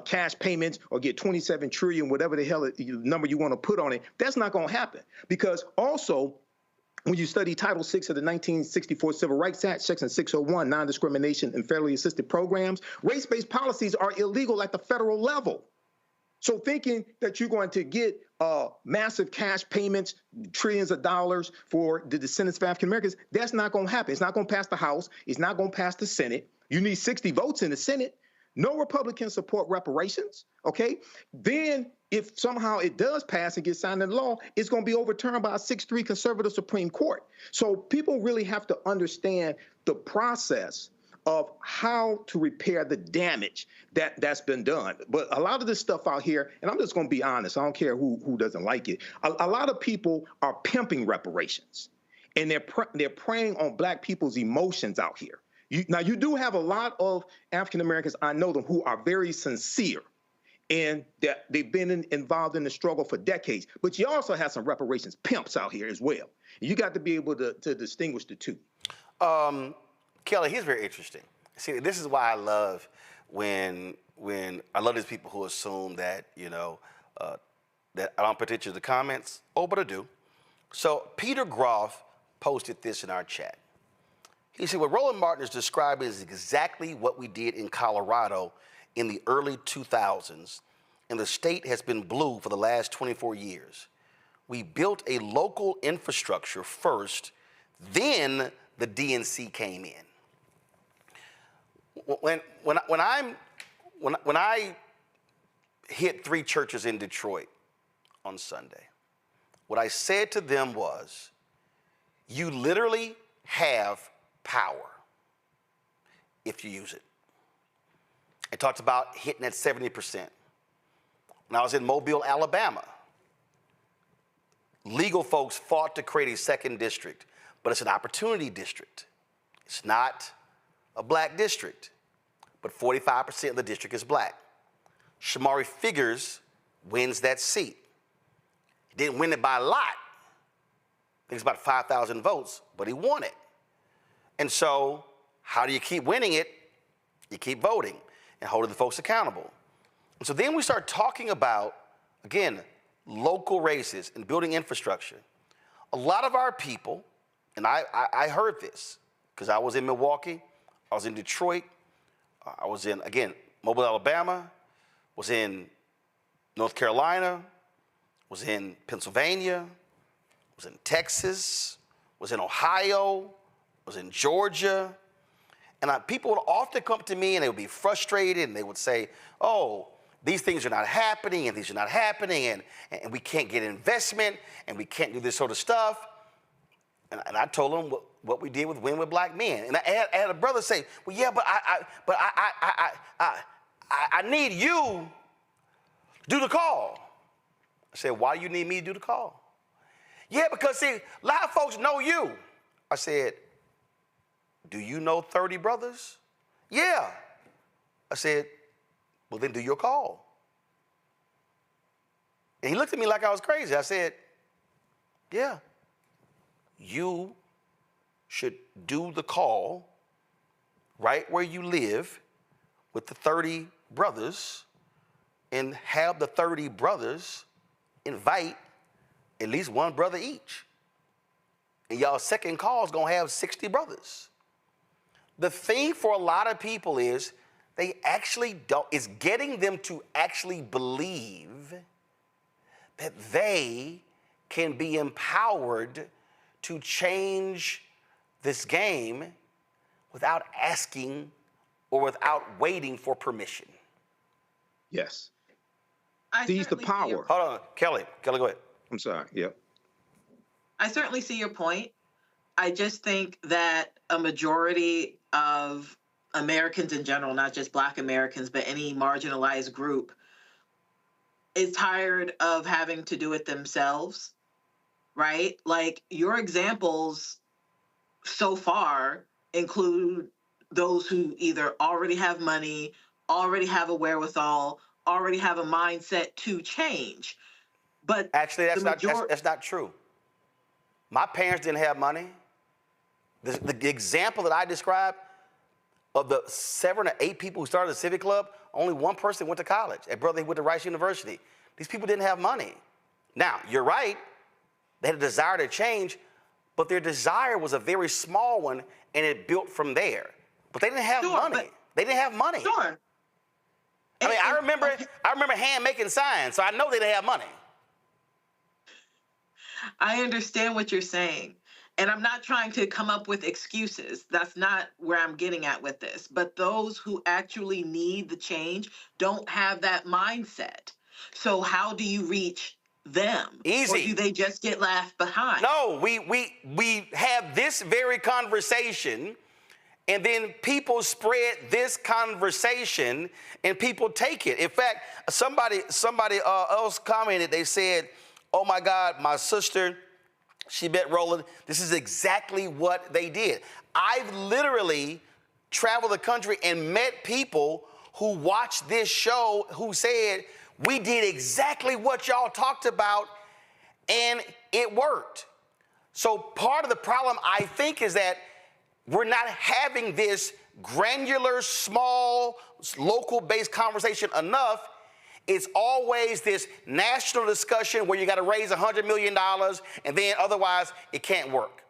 cash payments or get 27 trillion, whatever the hell number you want to put on it, that's not going to happen. Because also, when you study Title VI of the 1964 Civil Rights Act, Section 601, non-discrimination and federally assisted programs, race-based policies are illegal at the federal level. So thinking that you're going to get massive cash payments, trillions of dollars for the descendants of African Americans. That's not going to happen. It's not going to pass the House. It's not going to pass the Senate. You need 60 votes in the Senate. No Republicans support reparations, okay? Then if somehow it does pass and get signed into law, it's going to be overturned by a 6-3 conservative Supreme Court. So people really have to understand the process of how to repair the damage that's been done. But a lot of this stuff out here, and I'm just going to be honest, I don't care who doesn't like it, a lot of people are pimping reparations, and they're preying on Black people's emotions out here. Now, you do have a lot of African Americans, I know them, who are very sincere, and that they've been involved in the struggle for decades. But you also have some reparations pimps out here as well. You got to be able to distinguish the two. Kelly, here's very interesting. See, this is why I love when I love these people who assume that, that I don't pay attention to the comments. Oh, but I do. So Peter Groff posted this in our chat. He said, what Roland Martin is describing is exactly what we did in Colorado in the early 2000s, and the state has been blue for the last 24 years. We built a local infrastructure first, then the DNC came in. When I hit 3 churches in Detroit on Sunday, what I said to them was, you literally have power if you use it. I talked about hitting at 70%. When I was in Mobile, Alabama, legal folks fought to create a 2nd district, but it's an opportunity district. It's not a Black district, but 45% of the district is Black. Shamari Figures wins that seat. He didn't win it by a lot. I think it's about 5,000 votes, but he won it. And so how do you keep winning it? You keep voting and holding the folks accountable. And so then we start talking about, again, local races and building infrastructure. A lot of our people, and I heard this because I was in Milwaukee, I was in Detroit, I was in, again, Mobile, Alabama, was in North Carolina, was in Pennsylvania, was in Texas, was in Ohio, was in Georgia. And people would often come to me and they would be frustrated and they would say, oh, these things are not happening and these are not happening and we can't get investment and we can't do this sort of stuff. And I told them what we did with Win with Black Men. And I had a brother say, well, yeah, but I need you to do the call. I said, why do you need me to do the call? Yeah, because see, a lot of folks know you. I said, do you know 30 brothers? Yeah. I said, well, then do your call. And he looked at me like I was crazy. I said, yeah, you should do the call right where you live with the 30 brothers and have the 30 brothers invite at least one brother each. And y'all second call is gonna have 60 brothers. The thing for a lot of people is they actually don't, it's getting them to actually believe that they can be empowered to change this game without asking or without waiting for permission. Yes. Seize the power. Hold on, Kelly, go ahead. I'm sorry, yep. I certainly see your point. I just think that a majority of Americans in general, not just Black Americans, but any marginalized group, is tired of having to do it themselves, right? Like, your examples so far include those who either already have money, already have a wherewithal, already have a mindset to change. But actually, that's not true. My parents didn't have money. The example that I described of the 7 or 8 people who started the Civic Club, only one person went to college. A brother went to Rice University. These people didn't have money. Now, you're right. They had a desire to change, but their desire was a very small one, and it built from there. But they didn't have money. They didn't have money. Sure. I mean, I remember hand making signs, so I know they didn't have money. I understand what you're saying. And I'm not trying to come up with excuses. That's not where I'm getting at with this. But those who actually need the change don't have that mindset. So how do you reach them? Or Easy. do they just get left behind? No, we have this very conversation, and then people spread this conversation, and people take it. In fact, somebody else commented. They said, "Oh my God, my sister, she met Roland. This is exactly what they did." I've literally traveled the country and met people who watched this show who said, "We did exactly what y'all talked about, and it worked." So part of the problem, I think, is that we're not having this granular, small, local-based conversation enough. It's always this national discussion where you got to raise $100 million, and then otherwise it can't work.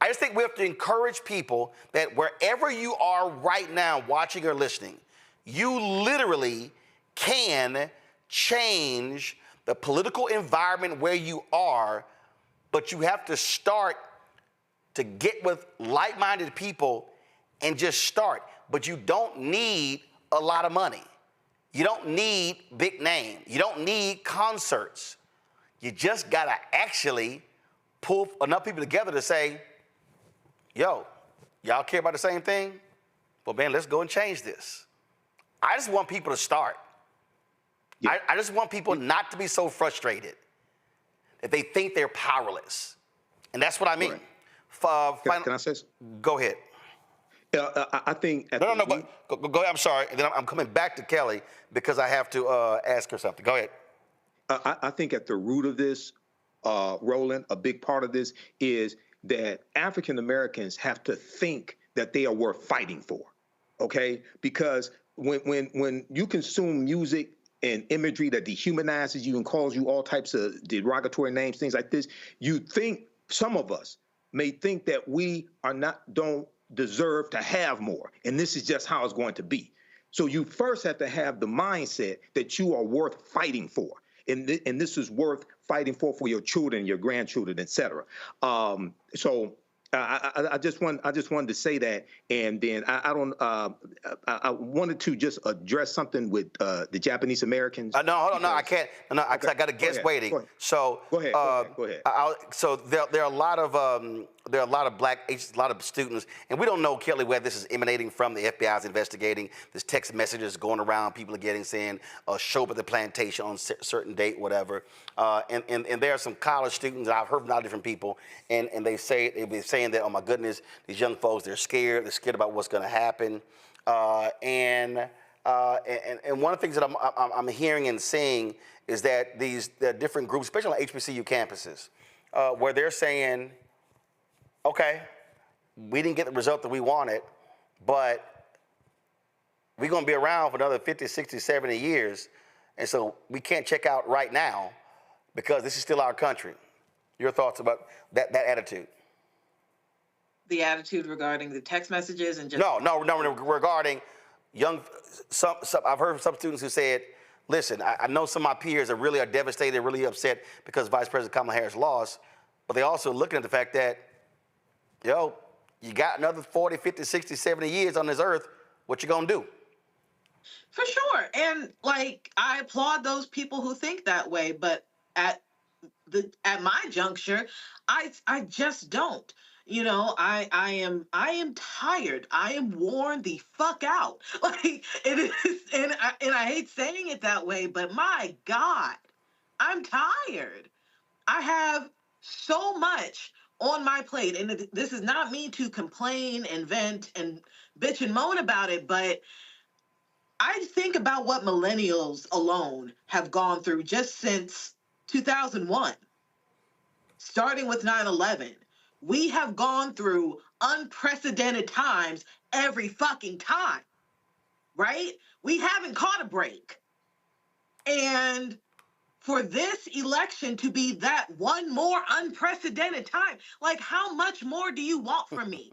I just think we have to encourage people that wherever you are right now, watching or listening, you literally can change the political environment where you are, but you have to start to get with like-minded people and just start. But you don't need a lot of money. You don't need big name. You don't need concerts. You just gotta actually pull enough people together to say, yo, y'all care about the same thing? Well, man, let's go and change this. I just want people to start. Yeah. I just want people not to be so frustrated that they think they're powerless. And that's what I mean. Right. Can I say something? Go ahead. I think... But go ahead. I'm sorry. And then I'm coming back to Kelly because I have to ask her something. Go ahead. I think at the root of this, Roland, a big part of this is that African Americans have to think that they are worth fighting for, okay? Because when you consume music and imagery that dehumanizes you and calls you all types of derogatory names, things like this, you think, some of us may think that we don't deserve to have more, and this is just how it's going to be. So you first have to have the mindset that you are worth fighting for, and this is worth fighting for your children, your grandchildren, et cetera. I just wanted to say that, and then I wanted to just address something with the Japanese Americans. No, hold on, no, I can't. No, okay. I got a guest waiting. So go ahead. Go ahead. So there are a lot of black agents, a lot of students, and we don't know, Kelly, whether this is emanating from the FBI's investigating. There's text messages going around. People are getting saying, "Show up at the plantation on a certain date, whatever." And there are some college students that I've heard from a lot of different people, and they've been saying that, oh my goodness, these young folks, they're scared about what's going to happen. And one of the things that I'm hearing and seeing is that there are different groups, especially on HBCU campuses, where they're saying, okay, we didn't get the result that we wanted, but we're going to be around for another 50, 60, 70 years, and so we can't check out right now because this is still our country. Your thoughts about that attitude? The attitude regarding the text messages and just... No, regarding some I've heard from some students who said, listen, I know some of my peers are devastated, really upset because Vice President Kamala Harris lost, but they're also looking at the fact that, you got another 40, 50, 60, 70 years on this earth, what you gonna do? For sure. And I applaud those people who think that way, but at my juncture, I just don't. I am tired. I am worn the fuck out. It is, and I hate saying it that way, but my God, I'm tired. I have so much on my plate, and this is not me to complain and vent and bitch and moan about it, but I think about what millennials alone have gone through just since 2001, starting with 9/11. We have gone through unprecedented times every fucking time, right? We haven't caught a break. And for this election to be that one more unprecedented time, how much more do you want from me?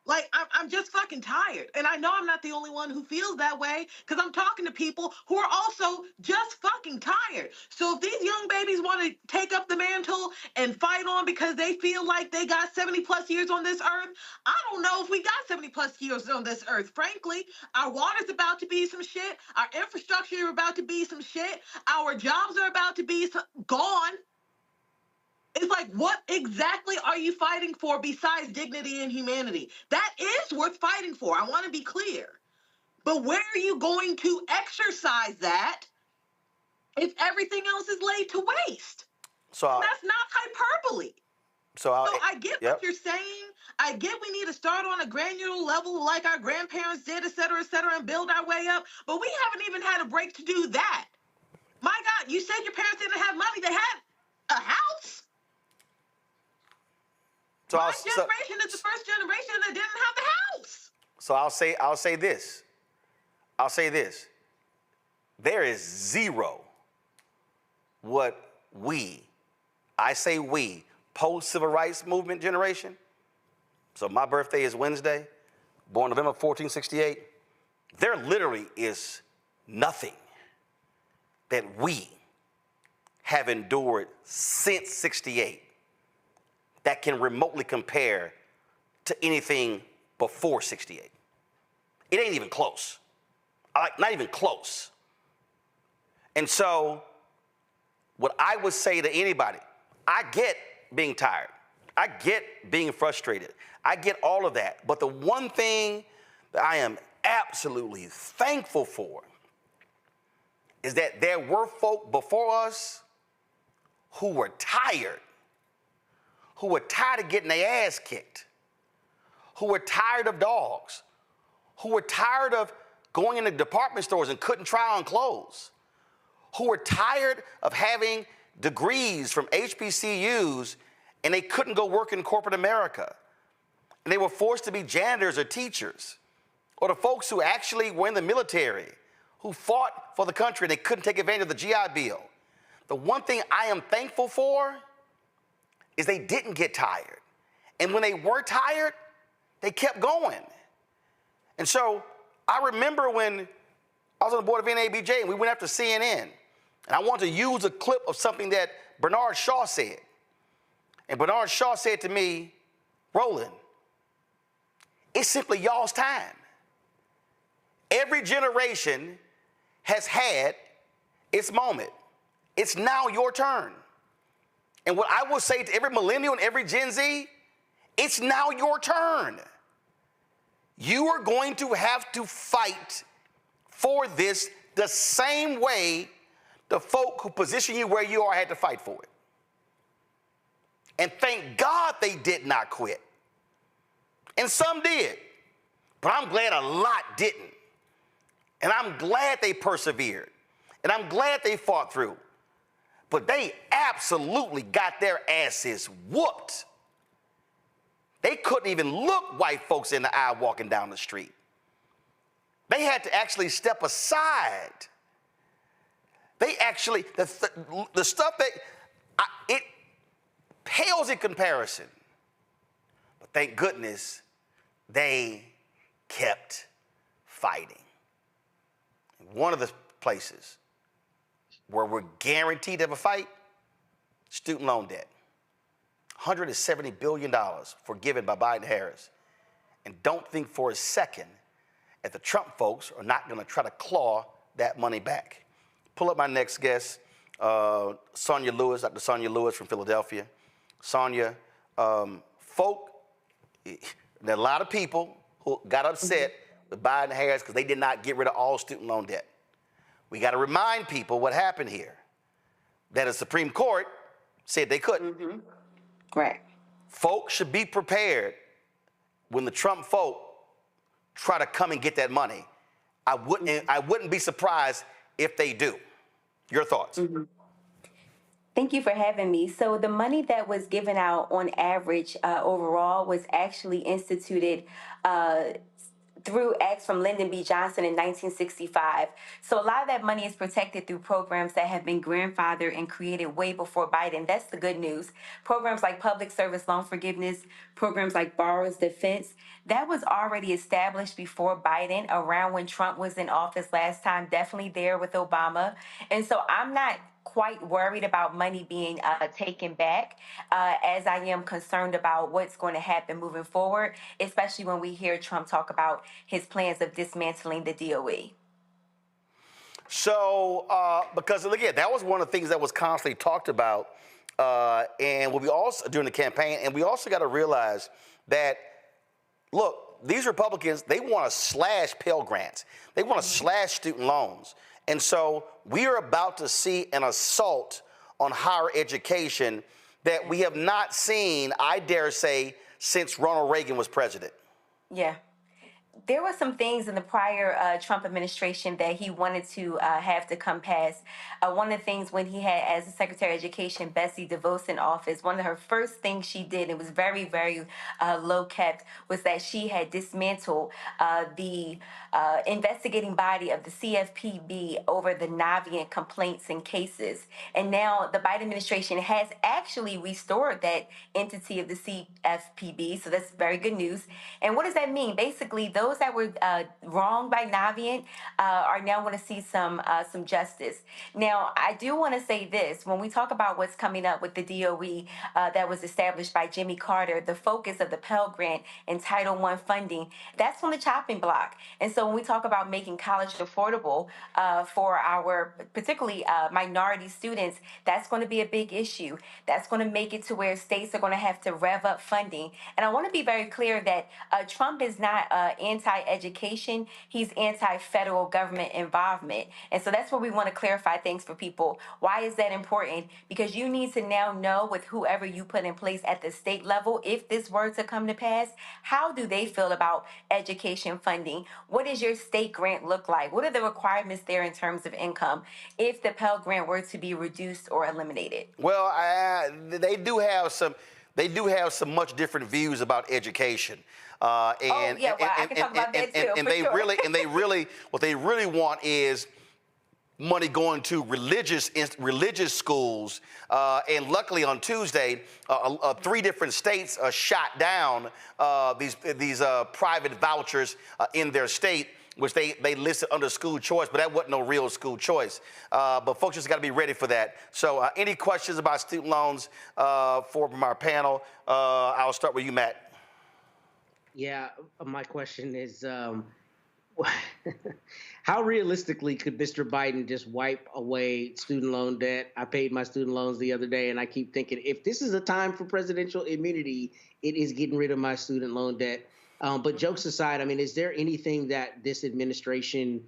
Like, I'm just fucking tired. And I know I'm not the only one who feels that way, because I'm talking to people who are also just fucking tired. So if these young babies want to take up the mantle and fight on because they feel like they got 70 plus years on this earth, I don't know if we got 70 plus years on this earth. Frankly, our water's about to be some shit. Our infrastructure is about to be some shit. Our jobs are about to be gone. It's like, what exactly are you fighting for besides dignity and humanity? That is worth fighting for. I want to be clear. But where are you going to exercise that if everything else is laid to waste? So that's not hyperbole. So I get what you're saying. I get we need to start on a granular level like our grandparents did, et cetera, and build our way up. But we haven't even had a break to do that. My God, you said your parents didn't have money. They had a house. So my generation is the first generation that didn't have the house. So I'll say this. There is zero what I say we, post-civil rights movement generation. So my birthday is Wednesday, born November 1468. There literally is nothing that we have endured since 68 that can remotely compare to anything before 68. It ain't even close. Not even close. And so what I would say to anybody, I get being tired. I get being frustrated. I get all of that. But the one thing that I am absolutely thankful for is that there were folk before us who were tired of getting their ass kicked, who were tired of dogs, who were tired of going into department stores and couldn't try on clothes, who were tired of having degrees from HBCUs and they couldn't go work in corporate America. And they were forced to be janitors or teachers, or the folks who actually were in the military, who fought for the country and they couldn't take advantage of the GI Bill. The one thing I am thankful for is they didn't get tired. And when they were tired, they kept going. And so I remember when I was on the board of NABJ and we went after CNN, and I wanted to use a clip of something that Bernard Shaw said. And Bernard Shaw said to me, Roland, it's simply y'all's time. Every generation has had its moment. It's now your turn. And what I will say to every millennial and every Gen Z, it's now your turn. You are going to have to fight for this the same way the folk who position you where you are had to fight for it. And thank God they did not quit. And some did. But I'm glad a lot didn't. And I'm glad they persevered. And I'm glad they fought through. But they absolutely got their asses whooped. They couldn't even look white folks in the eye walking down the street. They had to actually step aside. They actually, the stuff that, it pales in comparison. But thank goodness they kept fighting. One of the places where we're guaranteed to have a fight, student loan debt. $170 billion forgiven by Biden and Harris. And don't think for a second that the Trump folks are not gonna try to claw that money back. Pull up my next guest, Sonia Lewis, Dr. Sonia Lewis from Philadelphia. Sonia, there are a lot of people who got upset with Biden and Harris because they did not get rid of all student loan debt. We got to remind people what happened here. That the Supreme Court said they couldn't. Mm-hmm. Right. Folks should be prepared when the Trump folk try to come and get that money. I wouldn't be surprised if they do. Your thoughts? Mm-hmm. Thank you for having me. So the money that was given out on average overall was actually instituted through acts from Lyndon B. Johnson in 1965. So a lot of that money is protected through programs that have been grandfathered and created way before Biden. That's the good news. Programs like public service loan forgiveness, programs like borrower's defense, that was already established before Biden, around when Trump was in office last time, definitely there with Obama. And so I'm not quite worried about money being taken back, as I am concerned about what's going to happen moving forward, especially when we hear Trump talk about his plans of dismantling the DOE. So, because again, that was one of the things that was constantly talked about, and what we also during the campaign, and we also got to realize that, look, these Republicans, they want to slash Pell Grants, they want to slash student loans, and so we are about to see an assault on higher education that we have not seen, I dare say, since Ronald Reagan was president. Yeah. There were some things in the prior Trump administration that he wanted to have to come past. One of the things when he had as the Secretary of Education Betsy DeVos in office, one of her first things she did, it was very, very low kept, was that she had dismantled the investigating body of the CFPB over the Navian complaints and cases. And now the Biden administration has actually restored that entity of the CFPB, so that's very good news. And what does that mean? Basically, those that were wronged by Navient are now going to see some justice. Now, I do want to say this. When we talk about what's coming up with the DOE that was established by Jimmy Carter, the focus of the Pell Grant and Title I funding, that's on the chopping block. And so when we talk about making college affordable for our particularly minority students, that's going to be a big issue. That's going to make it to where states are going to have to rev up funding. And I want to be very clear that Trump is not anti-education. He's anti-federal government involvement. And so that's where we want to clarify things for people. Why is that important? Because you need to now know with whoever you put in place at the state level, if this were to come to pass, how do they feel about education funding? What does your state grant look like? What are the requirements there in terms of income if the Pell Grant were to be reduced or eliminated? Well, they do have some much different views about education. I can talk about that too. And they really, what they really want is money going to religious schools. And luckily on Tuesday, 3 different states shot down these private vouchers in their state, which they listed under school choice, but that wasn't no real school choice. But folks just got to be ready for that. So any questions about student loans from our panel? I'll start with you, Matt. Yeah, my question is, how realistically could Mr. Biden just wipe away student loan debt? I paid my student loans the other day, and I keep thinking, if this is a time for presidential immunity, it is getting rid of my student loan debt. But jokes aside, I mean, is there anything that this administration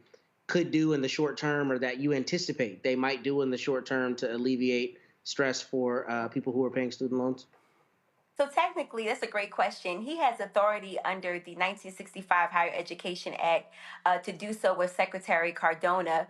could do in the short term, or that you anticipate they might do in the short term to alleviate stress for people who are paying student loans? So technically, that's a great question. He has authority under the 1965 Higher Education Act to do so with Secretary Cardona.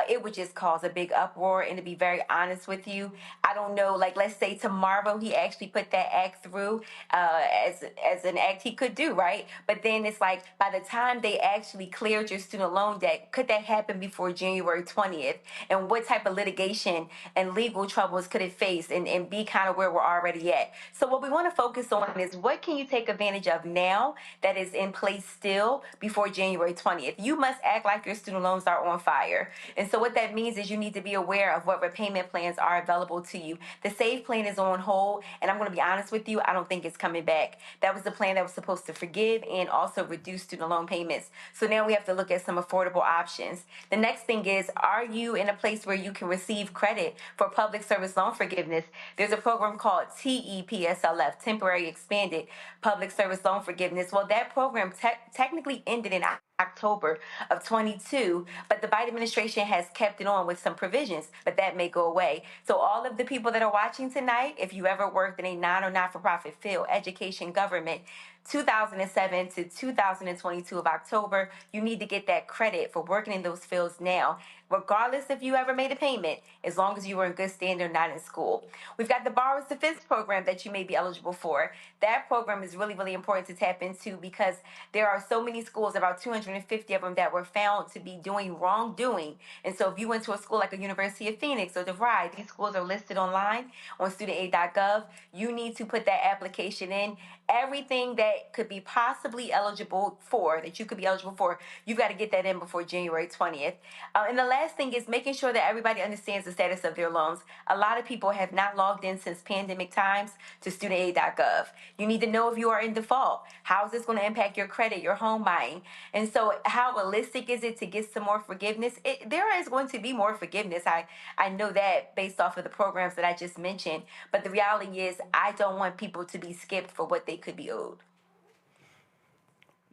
It would just cause a big uproar. And to be very honest with you, I don't know, like let's say tomorrow he actually put that act through as an act he could do, right? But then it's like by the time they actually cleared your student loan debt, could that happen before January 20th? And what type of litigation and legal troubles could it face and be kind of where we're already at? So what we want to focus on is what can you take advantage of now that is in place still before January 20th. You must act like your student loans are on fire. And so what that means is you need to be aware of what repayment plans are available to you. The SAVE plan is on hold, and I'm going to be honest with you, I don't think it's coming back. That was the plan that was supposed to forgive and also reduce student loan payments. So now we have to look at some affordable options. The next thing is, are you in a place where you can receive credit for public service loan forgiveness? There's a program called TEPSLF, Temporary Expanded Public Service Loan Forgiveness. Well, that program technically ended in October of 22, but the Biden administration has kept it on with some provisions, but that may go away. So all of the people that are watching tonight, if you ever worked in a non or not-for-profit field, education, government, 2007 to 2022 of October, you need to get that credit for working in those fields now, regardless if you ever made a payment, as long as you were in good standing or not in school. We've got the Borrower's Defense Program that you may be eligible for. That program is really, really important to tap into because there are so many schools, about 250 of them, that were found to be doing wrongdoing. And so if you went to a school like a University of Phoenix or DeVry, these schools are listed online on studentaid.gov. You need to put that application in. Everything that could be possibly eligible for, that you could be eligible for, you've got to get that in before January 20th. And the last thing is making sure that everybody understands the status of their loans. A lot of people have not logged in since pandemic times to studentaid.gov. You need to know if you are in default. How is this going to impact your credit, your home buying? And so how realistic is it to get some more forgiveness? There is going to be more forgiveness. I know that based off of the programs that I just mentioned. But the reality is I don't want people to be skipped for what they could be owed.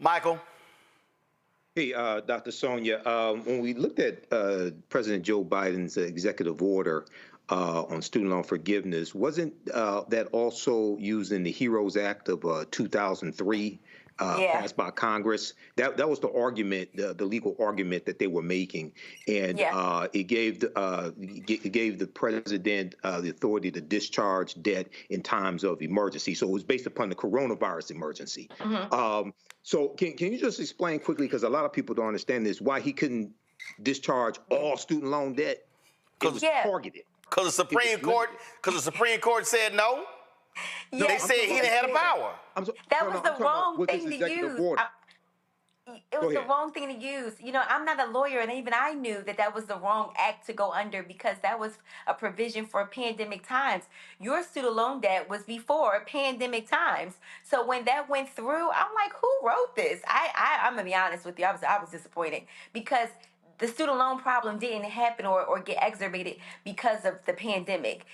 Michael. Hey, Dr. Sonia, when we looked at President Joe Biden's executive order on student loan forgiveness, wasn't that also used in the HEROES Act of 2003, passed by Congress? That was the argument, the legal argument that they were making, and it gave the president the authority to discharge debt in times of emergency. So it was based upon the coronavirus emergency. So can you just explain quickly, because a lot of people don't understand this, why he couldn't discharge all student loan debt? It was targeted. Because the Supreme Court said no. They said he didn't have the power. That was the wrong thing to use. It was the wrong thing to use. You know, I'm not a lawyer, and even I knew that that was the wrong act to go under because that was a provision for pandemic times. Your student loan debt was before pandemic times. So when that went through, I'm like, who wrote this? I'm going to be honest with you. I was disappointed because the student loan problem didn't happen or get exacerbated because of the pandemic.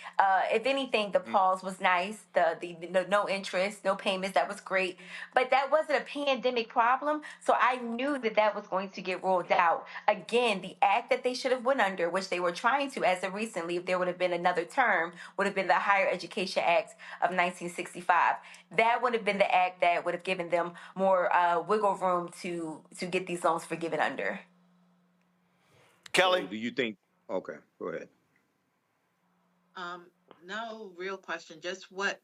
If anything, the pause was nice. The no interest, no payments, that was great. But that wasn't a pandemic problem, so I knew that was going to get rolled out. Again, the act that they should have went under, which they were trying to as of recently, if there would have been another term, would have been the Higher Education Act of 1965. That would have been the act that would have given them more wiggle room to get these loans forgiven under. Kelly? So do you think, okay, go ahead. No real question. Just what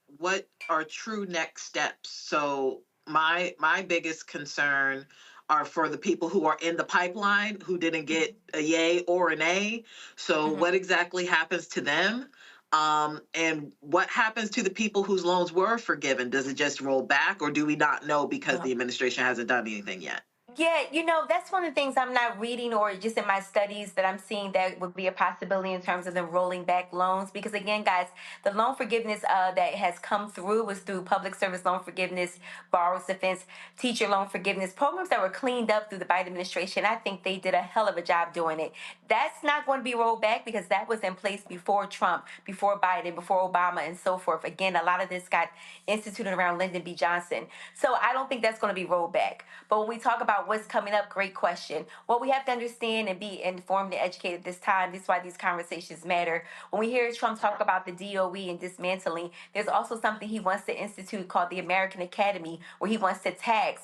are true next steps? So my biggest concern are for the people who are in the pipeline who didn't get a yay or an A. So what exactly happens to them? And what happens to the people whose loans were forgiven? Does it just roll back, or do we not know because the administration hasn't done anything yet? Yeah, you know, that's one of the things I'm not reading or just in my studies that I'm seeing that would be a possibility in terms of them rolling back loans. Because again, guys, the loan forgiveness that has come through was through public service loan forgiveness, borrower's defense, teacher loan forgiveness, programs that were cleaned up through the Biden administration. I think they did a hell of a job doing it. That's not going to be rolled back because that was in place before Trump, before Biden, before Obama, and so forth. Again, a lot of this got instituted around Lyndon B. Johnson. So I don't think that's going to be rolled back. But when we talk about what's coming up, great question. What we have to understand and be informed and educated this time, this is why these conversations matter. When we hear Trump talk about the DOE and dismantling, there's also something he wants to institute called the American Academy, where he wants to tax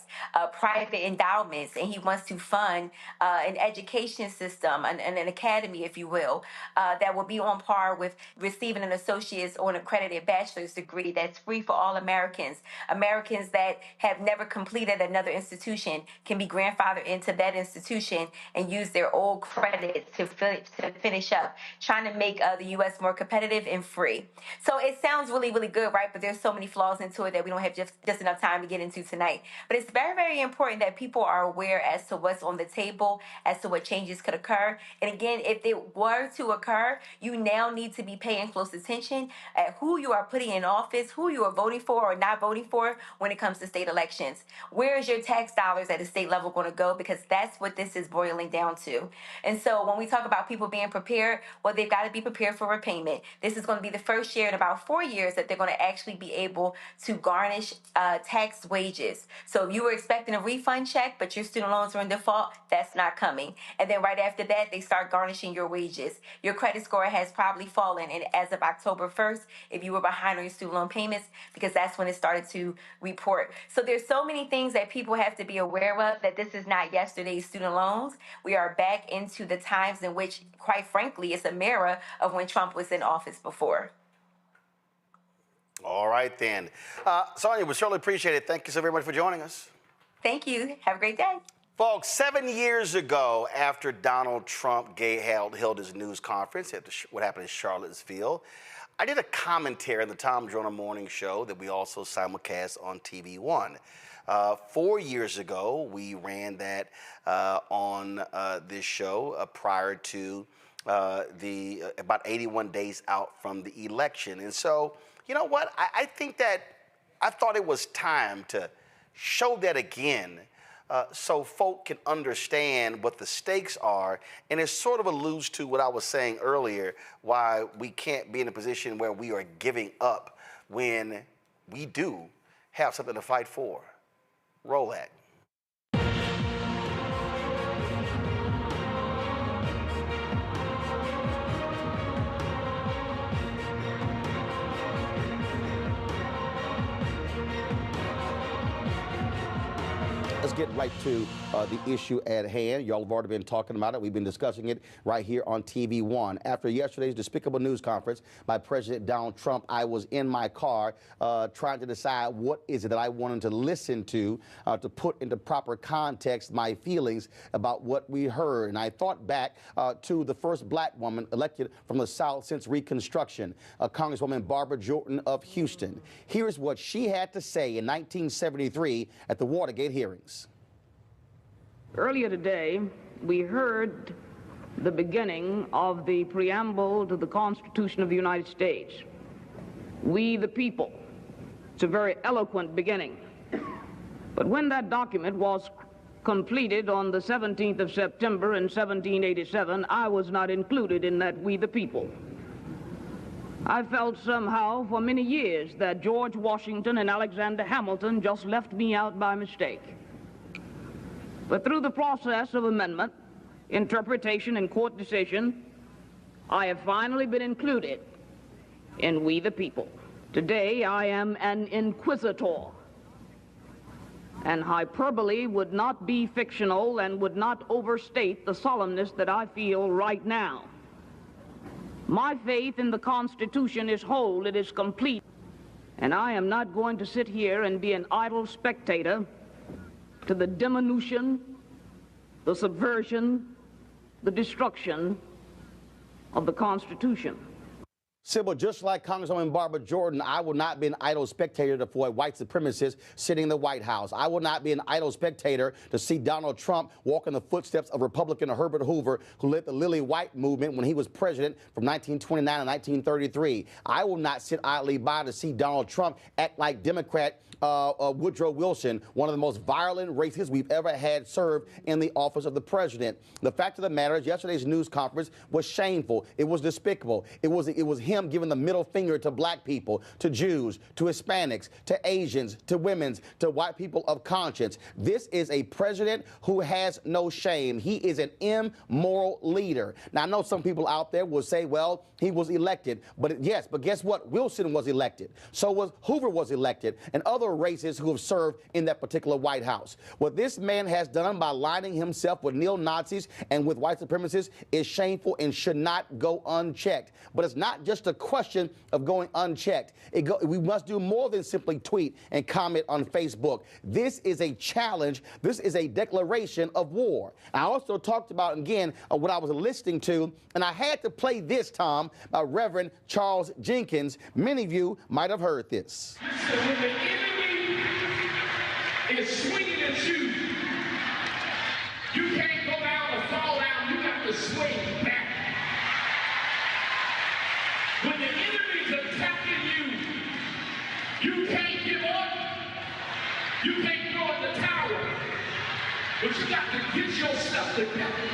private endowments, and he wants to fund an education system, an academy, if you will, that will be on par with receiving an associate's or an accredited bachelor's degree that's free for all Americans. Americans that have never completed another institution can be grandfathered into that institution and use their old credit to finish up, trying to make the U.S. more competitive and free. So it sounds really, really good, right? But there's so many flaws into it that we don't have just enough time to get into tonight. But it's very, very important that people are aware as to what's on the table, as to what changes could occur. And again, if it were to occur, you now need to be paying close attention at who you are putting in office, who you are voting for or not voting for when it comes to state elections. Where is your tax dollars at the state level going to go, because that's what this is boiling down to. And so when we talk about people being prepared, well, they've got to be prepared for repayment. This is going to be the first year in about 4 years that they're going to actually be able to garnish taxed wages. So if you were expecting a refund check, but your student loans are in default, that's not coming. And then right after that, they start garnishing your wages. Your credit score has probably fallen, and as of October 1st, if you were behind on your student loan payments, because that's when it started to report. So there's so many things that people have to be aware of, that this is not yesterday's student loans. We are back into the times in which, quite frankly, it's a mirror of when Trump was in office before. All right, then. Sonia, we certainly appreciate it. Thank you so very much for joining us. Thank you. Have a great day. Folks, 7 years ago, after Donald Trump held his news conference at what happened in Charlottesville, I did a commentary on the Tom Joyner Morning Show that we also simulcast on TV One. 4 years ago, we ran that on this show prior to about 81 days out from the election. And so, you know what? I think that I thought it was time to show that again, so folk can understand what the stakes are. And it sort of alludes to what I was saying earlier, why we can't be in a position where we are giving up when we do have something to fight for. Roland. Let's get right to the issue at hand. Y'all have already been talking about it. We've been discussing it right here on TV One. After yesterday's despicable news conference by President Donald Trump, I was in my car trying to decide what is it that I wanted to listen to put into proper context my feelings about what we heard. And I thought back to the first black woman elected from the South since Reconstruction, Congresswoman Barbara Jordan of Houston. Here's what she had to say in 1973 at the Watergate hearings. Earlier today, we heard the beginning of the preamble to the Constitution of the United States. We the people. It's a very eloquent beginning. But when that document was completed on the 17th of September in 1787, I was not included in that we the people. I felt somehow for many years that George Washington and Alexander Hamilton just left me out by mistake. But through the process of amendment, interpretation, and court decision, I have finally been included in we the people. Today, I am an inquisitor, and hyperbole would not be fictional and would not overstate the solemnness that I feel right now. My faith in the Constitution is whole, it is complete, and I am not going to sit here and be an idle spectator to the diminution, the subversion, the destruction of the Constitution. Sybil, just like Congresswoman Barbara Jordan, I will not be an idle spectator to avoid white supremacists sitting in the White House. I will not be an idle spectator to see Donald Trump walk in the footsteps of Republican Herbert Hoover, who led the Lily White movement when he was president from 1929 to 1933. I will not sit idly by to see Donald Trump act like Democrat Woodrow Wilson, one of the most violent racists we've ever had served in the office of the president. The fact of the matter is, yesterday's news conference was shameful. It was despicable. It was him giving the middle finger to black people, to Jews, to Hispanics, to Asians, to women, to white people of conscience. This is a president who has no shame. He is an immoral leader. Now, I know some people out there will say, well, he was elected. But yes, but guess what? Wilson was elected. So was Hoover was elected, and other racists who have served in that particular White House. What this man has done by aligning himself with neo-Nazis and with white supremacists is shameful and should not go unchecked. But it's not just a question of going unchecked. We must do more than simply tweet and comment on Facebook. This is a challenge. This is a declaration of war. I also talked about, again, what I was listening to, and I had to play this, Tom, by Reverend Charles Jenkins. Many of you might have heard this. So when the enemy is swinging at you, you can't go down or fall down. You got to swing back. When the enemy's attacking you, you can't give up. You can't throw in the towel. But you got to get yourself together.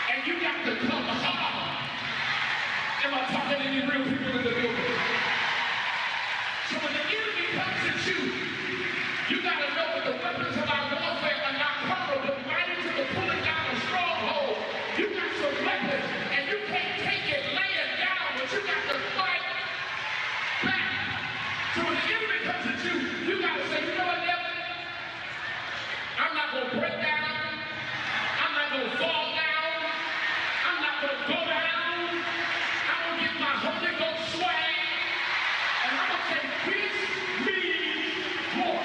And you got to come hard. Am I talking to any real people in the building? So when the enemy comes at you, you got to know that the weapons of our warfare are not carnal, but mighty to the pulling down of strongholds. You got some weapons, and you can't take it laying down, but you got to fight back. So when the enemy comes at you, you got to say, you know what, devil? I'm not going to break down. I'm not going to fall down. I'm not going to go down. I'm going to get my Holy Ghost swag. And I'm going to say, peace means war.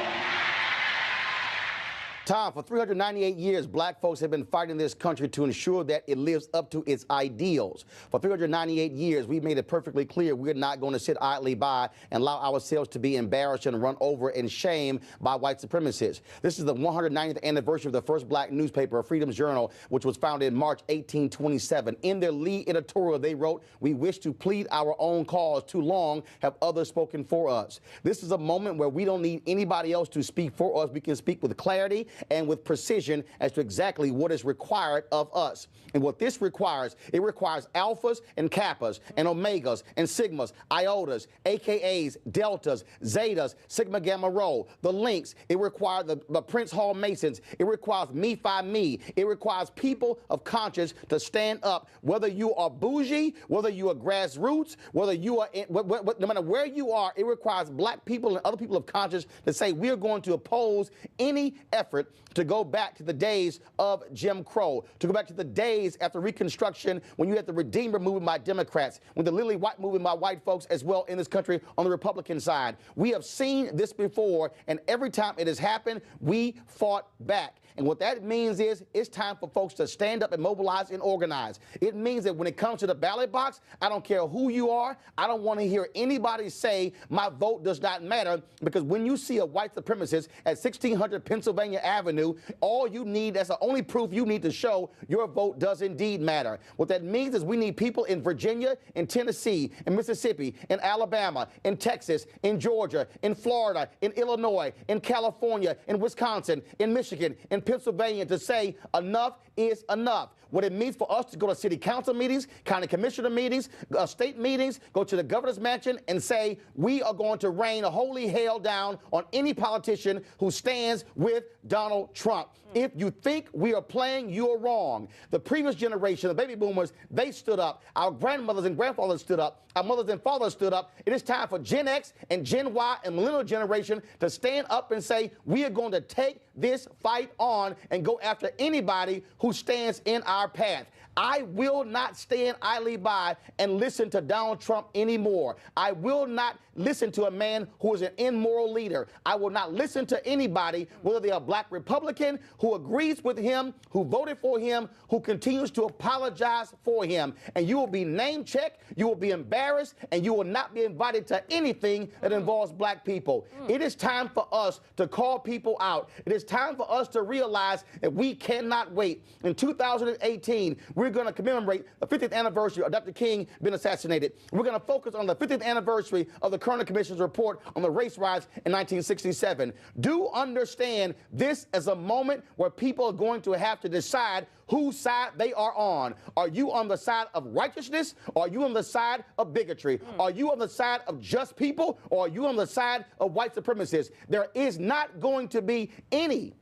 Tom, for 398 years, black folks have been fighting this country to ensure that it lives up to its ideals. For 398 years, we've made it perfectly clear we're not going to sit idly by and allow ourselves to be embarrassed and run over in shame by white supremacists. This is the 190th anniversary of the first black newspaper, Freedom's Journal, which was founded in March 1827. In their lead editorial, they wrote, "We wish to plead our own cause. Too long have others spoken for us." This is a moment where we don't need anybody else to speak for us. We can speak with clarity and with precision as to exactly what is required of us. And what this requires, it requires alphas and kappas and omegas and sigmas, iotas, AKAs, deltas, zetas, sigma gamma rho, the links. It requires the Prince Hall Masons. It requires me, phi, me. It requires people of conscience to stand up, whether you are bougie, whether you are grassroots, whether you are, no matter where you are, it requires black people and other people of conscience to say we are going to oppose any effort to go back to the days of Jim Crow, to go back to the days after Reconstruction when you had the Redeemer movement by Democrats, when the Lily White movement by white folks as well in this country on the Republican side. We have seen this before, and every time it has happened, we fought back. And what that means is it's time for folks to stand up and mobilize and organize. It means that when it comes to the ballot box, I don't care who you are. I don't want to hear anybody say my vote does not matter, because when you see a white supremacist at 1600 Pennsylvania Avenue, all you need, that's the only proof you need to show your vote does indeed matter. What that means is we need people in Virginia, in Tennessee, in Mississippi, in Alabama, in Texas, in Georgia, in Florida, in Illinois, in California, in Wisconsin, in Michigan, in Pennsylvania to say enough is enough. What it means for us to go to city council meetings, county commissioner meetings, state meetings, go to the governor's mansion and say we are going to rain a holy hell down on any politician who stands with Donald Trump. If you think we are playing, you are wrong. The previous generation, the baby boomers, they stood up. Our grandmothers and grandfathers stood up. Our mothers and fathers stood up. It is time for Gen X and Gen Y and millennial generation to stand up and say we are going to take this fight on and go after anybody who stands in our path. I will not stand idly by and listen to Donald Trump anymore. I will not listen to a man who is an immoral leader. I will not listen to anybody, whether they are black Republican, who agrees with him, who voted for him, who continues to apologize for him. And you will be name-checked, you will be embarrassed, and you will not be invited to anything that involves black people. It is time for us to call people out. It is time for us to realize that we cannot wait. In 2018, we're going to commemorate the 50th anniversary of Dr. King being assassinated. We're going to focus on the 50th anniversary of the Kerner Commission's report on the race riots in 1967. Do understand this is a moment where people are going to have to decide whose side they are on. Are you on the side of righteousness, or are you on the side of bigotry? Are you on the side of just people, or are you on the side of white supremacists? There is not going to be any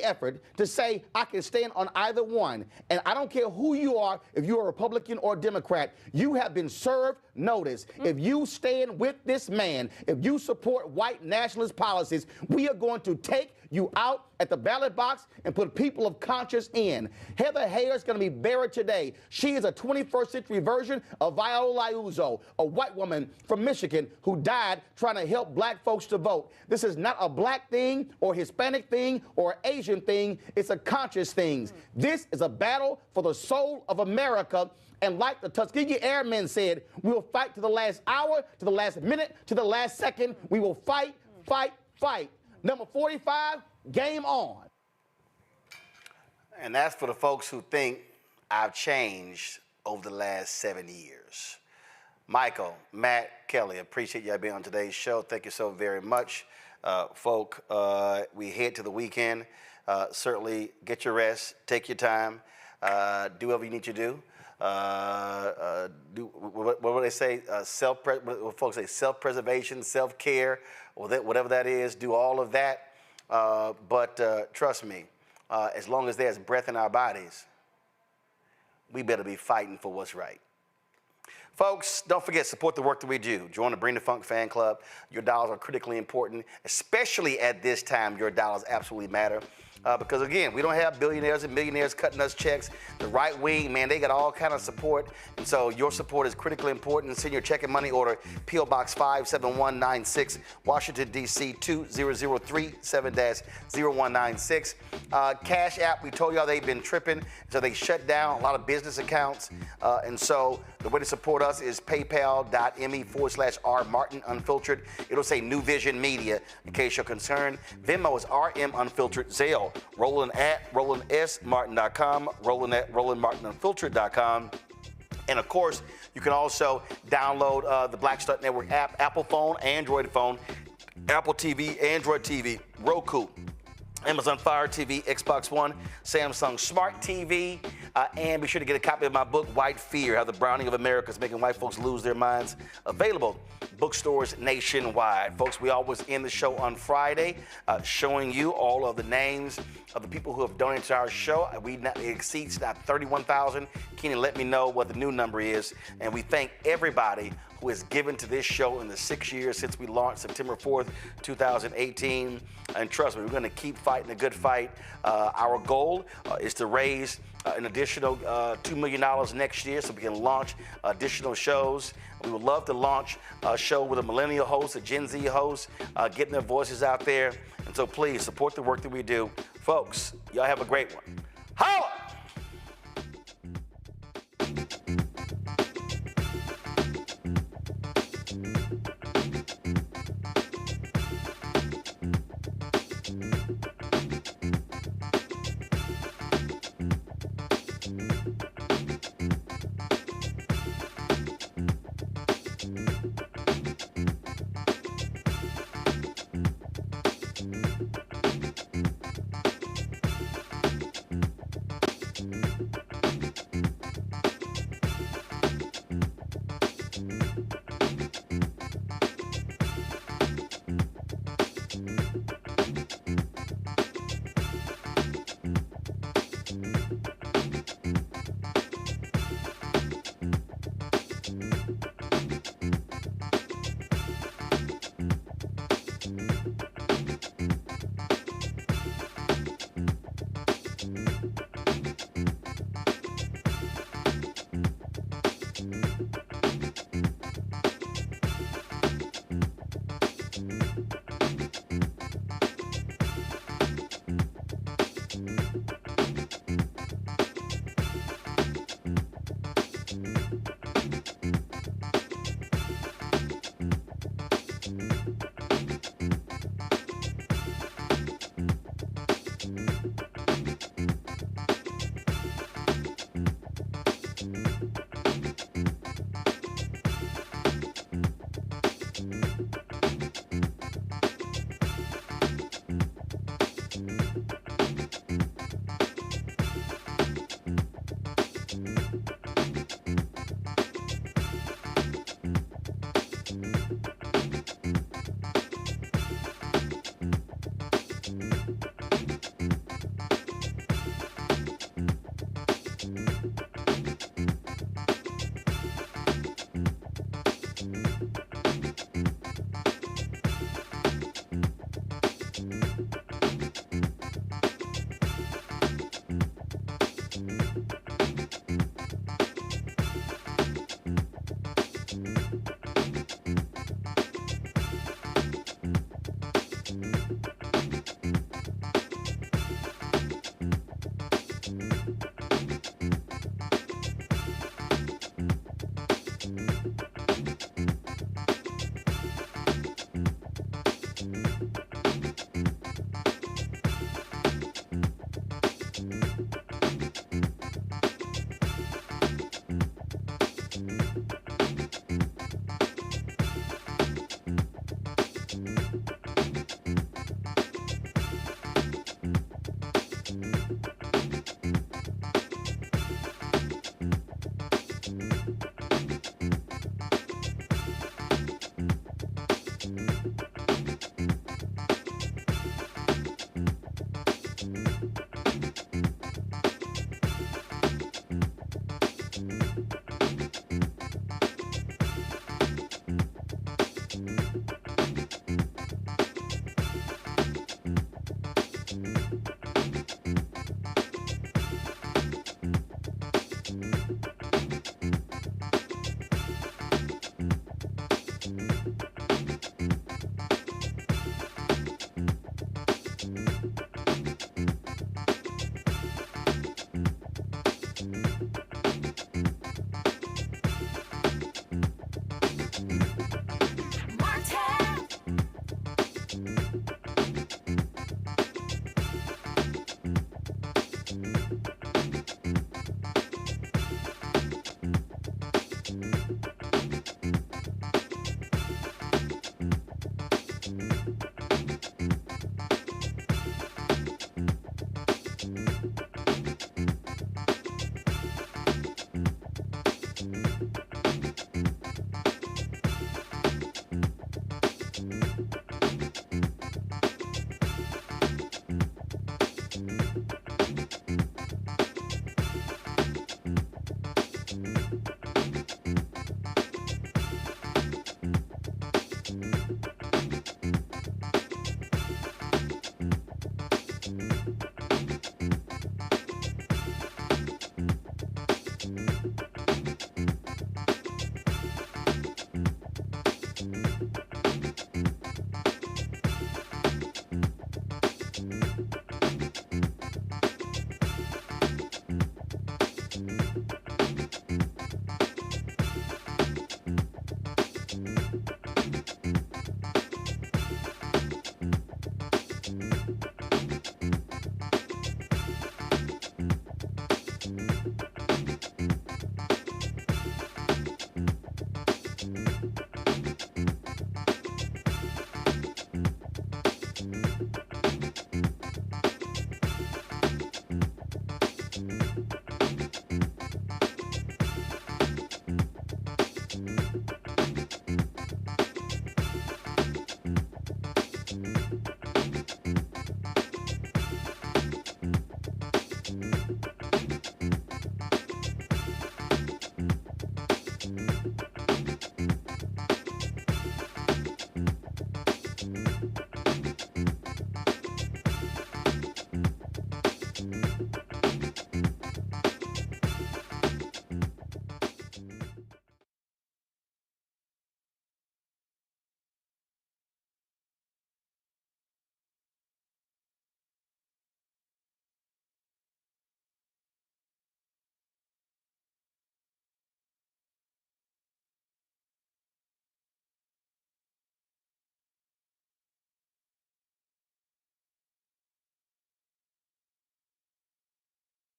effort to say I can stand on either one. And I don't care who you are, if you're a Republican or a Democrat, you have been served notice. If you stand with this man, if you support white nationalist policies, we are going to take you out at the ballot box and put people of conscience in. Heather Heyer is going to be buried today. She is a 21st century version of Viola Liuzzo, a white woman from Michigan who died trying to help black folks to vote. This is not a black thing or Hispanic thing or Asian thing. It's a conscious thing. This is a battle for the soul of America. And like the Tuskegee Airmen said, we will fight to the last hour, to the last minute, to the last second. We will fight, fight, fight. Number 45, game on. And that's for the folks who think I've changed over the last 7 years. Michael, Matt, Kelly, appreciate y'all being on today's show. Thank you so very much. Folk, we head to the weekend. certainly get your rest, take your time, do whatever you need to do. Do what do they say? What folks say, self-preservation, self-care, or whatever that is. Do all of that. But trust me, as long as there's breath in our bodies, we better be fighting for what's right. Folks, don't forget, support the work that we do. Join the Bring the Funk fan club. Your dollars are critically important, especially at this time. Your dollars absolutely matter. Because again, we don't have billionaires and millionaires cutting us checks. The right wing, man, they got all kind of support. And so your support is critically important. Send your check and money order, P.O. Box 57196, Washington, D.C. 20037-0196. Cash App, we told y'all they've been tripping. So they shut down a lot of business accounts. And so the way to support us is paypal.me/R Martin Unfiltered. It'll say New Vision Media in case you're concerned. Venmo is RM Unfiltered. Zelle, Roland at RolandSMartin.com, Roland at RolandMartinUnfiltered.com. And of course, you can also download the Black Stunt Network app, Apple phone, Android phone, Apple TV, Android TV, Roku, Amazon Fire TV, Xbox One, Samsung Smart TV, and be sure to get a copy of my book, White Fear, How the Browning of America is Making White Folks Lose Their Minds. Available bookstores nationwide. Folks, we always end the show on Friday showing you all of the names of the people who have donated to our show. It exceeds now 31,000. Keenan, let me know what the new number is. And we thank everybody who has given to this show in the 6 years since we launched September 4th, 2018. And trust me, we're going to keep fighting a good fight. Our goal is to raise an additional $2 million next year so we can launch additional shows. We would love to launch a show with a millennial host, a Gen Z host, getting their voices out there. And so please support the work that we do. Folks, y'all have a great one. Holla!